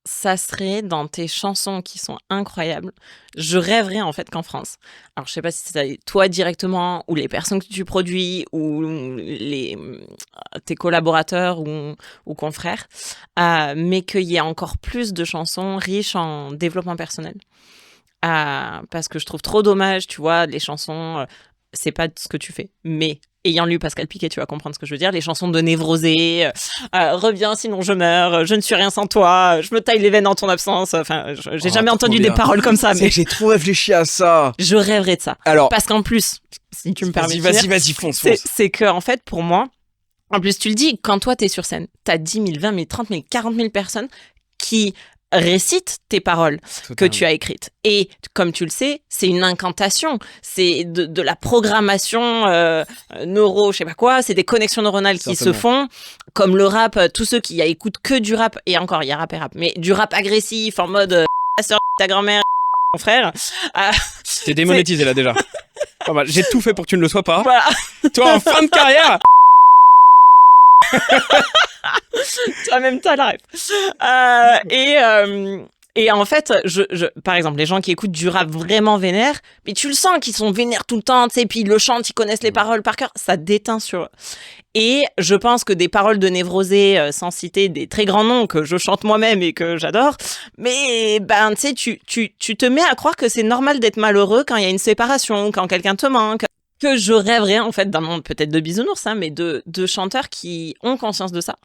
Ça serait dans tes chansons qui sont incroyables. Je rêverais en fait qu'en France, alors je sais pas si c'est toi directement ou les personnes que tu produis ou tes collaborateurs ou confrères, mais qu'il y ait encore plus de chansons riches en développement personnel. Parce que je trouve trop dommage, tu vois, les chansons, c'est pas ce que tu fais, mais ayant lu Pascal Piquet, tu vas comprendre ce que je veux dire. Les chansons de Névrosé, reviens sinon je meurs, je ne suis rien sans toi, je me taille les veines en ton absence. Enfin, j'ai jamais entendu des paroles comme ça, C'est mais que j'ai trop réfléchi à ça. je rêverais de ça. Alors, Parce qu'en plus, si tu me permets de vas-y, finir, fonce. c'est que en fait, pour moi, en plus, tu le dis, quand toi, t'es sur scène, t'as 10 000, 20 000, 30 000, 40 000 personnes qui récitent tes paroles que tu as écrites. Et comme tu le sais, c'est une incantation. C'est de la programmation neuro, je sais pas quoi. C'est des connexions neuronales qui se font. Comme le rap, tous ceux qui écoutent que du rap, et encore, il y a rap et rap, mais du rap agressif en mode ta soeur, ta grand-mère, ton frère. T'es démonétisé là déjà. Pas mal. J'ai tout fait pour que tu ne le sois pas. Voilà. Toi, en fin de carrière. Toi-même, t'as la ref. Et en fait, par exemple, les gens qui écoutent du rap vraiment vénère, mais tu le sens qu'ils sont vénères tout le temps, tu sais, puis ils le chantent, ils connaissent les paroles par cœur, ça déteint sur eux. Et je pense que des paroles de Névrosé, sans citer des très grands noms que je chante moi-même et que j'adore, mais ben tu sais, tu te mets à croire que c'est normal d'être malheureux quand il y a une séparation, quand quelqu'un te manque. Que je rêverais en fait d'un monde peut-être de bisounours, mais de chanteurs qui ont conscience de ça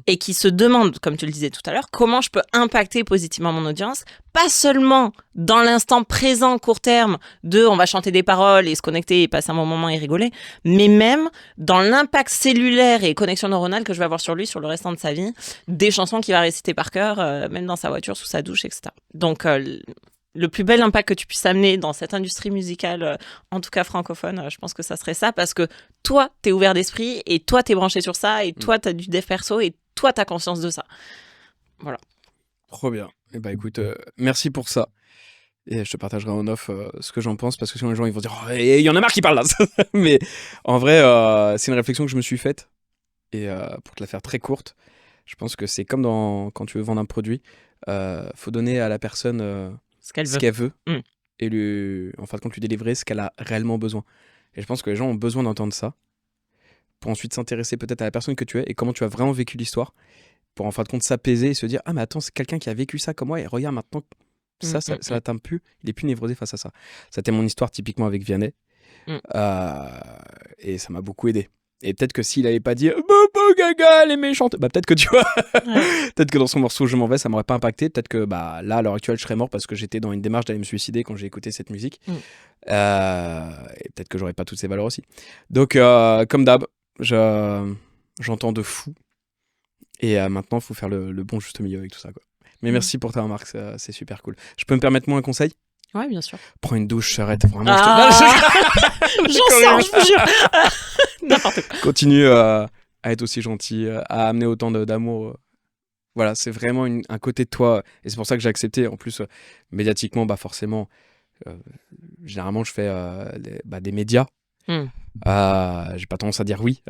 et qui se demandent, comme tu le disais tout à l'heure, comment je peux impacter positivement mon audience, pas seulement dans l'instant présent court terme de on va chanter des paroles et se connecter et passer un bon moment et rigoler, mais même dans l'impact cellulaire et connexion neuronale que je vais avoir sur lui sur le restant de sa vie, des chansons qu'il va réciter par cœur, même dans sa voiture, sous sa douche, etc. Donc le plus bel impact que tu puisses amener dans cette industrie musicale, en tout cas francophone, je pense que ça serait ça, parce que toi, t'es ouvert d'esprit, et toi, t'es branché sur ça, et toi, t'as du dev perso, et toi, t'as conscience de ça. Voilà. Trop bien. Et bah écoute, merci pour ça. Et je te partagerai en off ce que j'en pense, parce que sinon les gens ils vont dire oh, il y en a marre qui parlent là. Mais en vrai, c'est une réflexion que je me suis faite. Et pour te la faire très courte, je pense que c'est comme quand tu veux vendre un produit, faut donner à la personne ce qu'elle veut et en fin de compte lui délivrer ce qu'elle a réellement besoin. Et je pense que les gens ont besoin d'entendre ça pour ensuite s'intéresser peut-être à la personne que tu es et comment tu as vraiment vécu l'histoire, pour en fin de compte s'apaiser et se dire ah mais attends, c'est quelqu'un qui a vécu ça comme moi et regarde maintenant ça l'atteint plus, il est plus névrosé face à ça. C'était mon histoire typiquement avec Vianney et ça m'a beaucoup aidé. Et peut-être que s'il avait pas dit Bobo Gaga, elle est méchante, bah peut-être que tu vois, peut-être que dans son morceau Je m'en vais, ça m'aurait pas impacté. Peut-être que bah là, à l'heure actuelle, je serais mort parce que j'étais dans une démarche d'aller me suicider quand j'ai écouté cette musique. Et peut-être que j'aurais pas toutes ces valeurs aussi. Donc, comme d'hab, j'entends de fou. Et maintenant, il faut faire le bon juste milieu avec tout ça, quoi. Mais merci pour ta remarque, c'est super cool. Je peux me permettre moi un conseil ? Ouais, bien sûr. Prends une douche, arrête. Vraiment, j'en sors, je vous jure. N'importe quoi. Continue à être aussi gentil, à amener autant d'amour. Voilà, c'est vraiment un côté de toi. Et c'est pour ça que j'ai accepté. En plus, médiatiquement, bah forcément, généralement, je fais des médias. J'ai pas tendance à dire oui,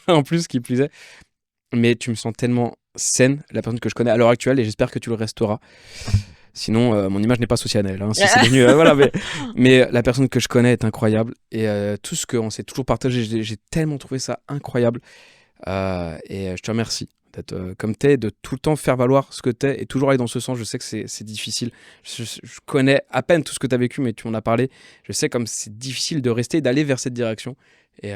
en plus, qui plus est. Mais tu me sens tellement saine, la personne que je connais à l'heure actuelle, et j'espère que tu le resteras. Sinon, mon image n'est pas sociale, hein, si c'est devenu, voilà, mais la personne que je connais est incroyable. Et tout ce qu'on s'est toujours partagé, j'ai tellement trouvé ça incroyable. Et je te remercie d'être comme t'es, de tout le temps faire valoir ce que t'es et toujours aller dans ce sens. Je sais que c'est difficile. Je connais à peine tout ce que t'as vécu, mais tu m'en as parlé. Je sais comme c'est difficile de rester et d'aller vers cette direction. Et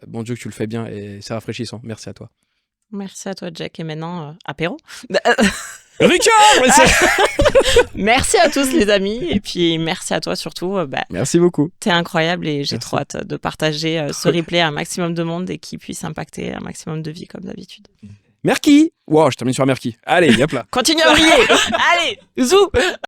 bon Dieu que tu le fais bien et c'est rafraîchissant. Merci à toi. Merci à toi, Jack. Et maintenant, apéro. Ricard. Merci à tous les amis et puis merci à toi surtout. Merci beaucoup. T'es incroyable et j'ai trop hâte de partager ce replay à un maximum de monde et qui puisse impacter un maximum de vie comme d'habitude. Merci. Wow, je termine sur merci. Allez, hop là. Continue à briller. Allez, zou.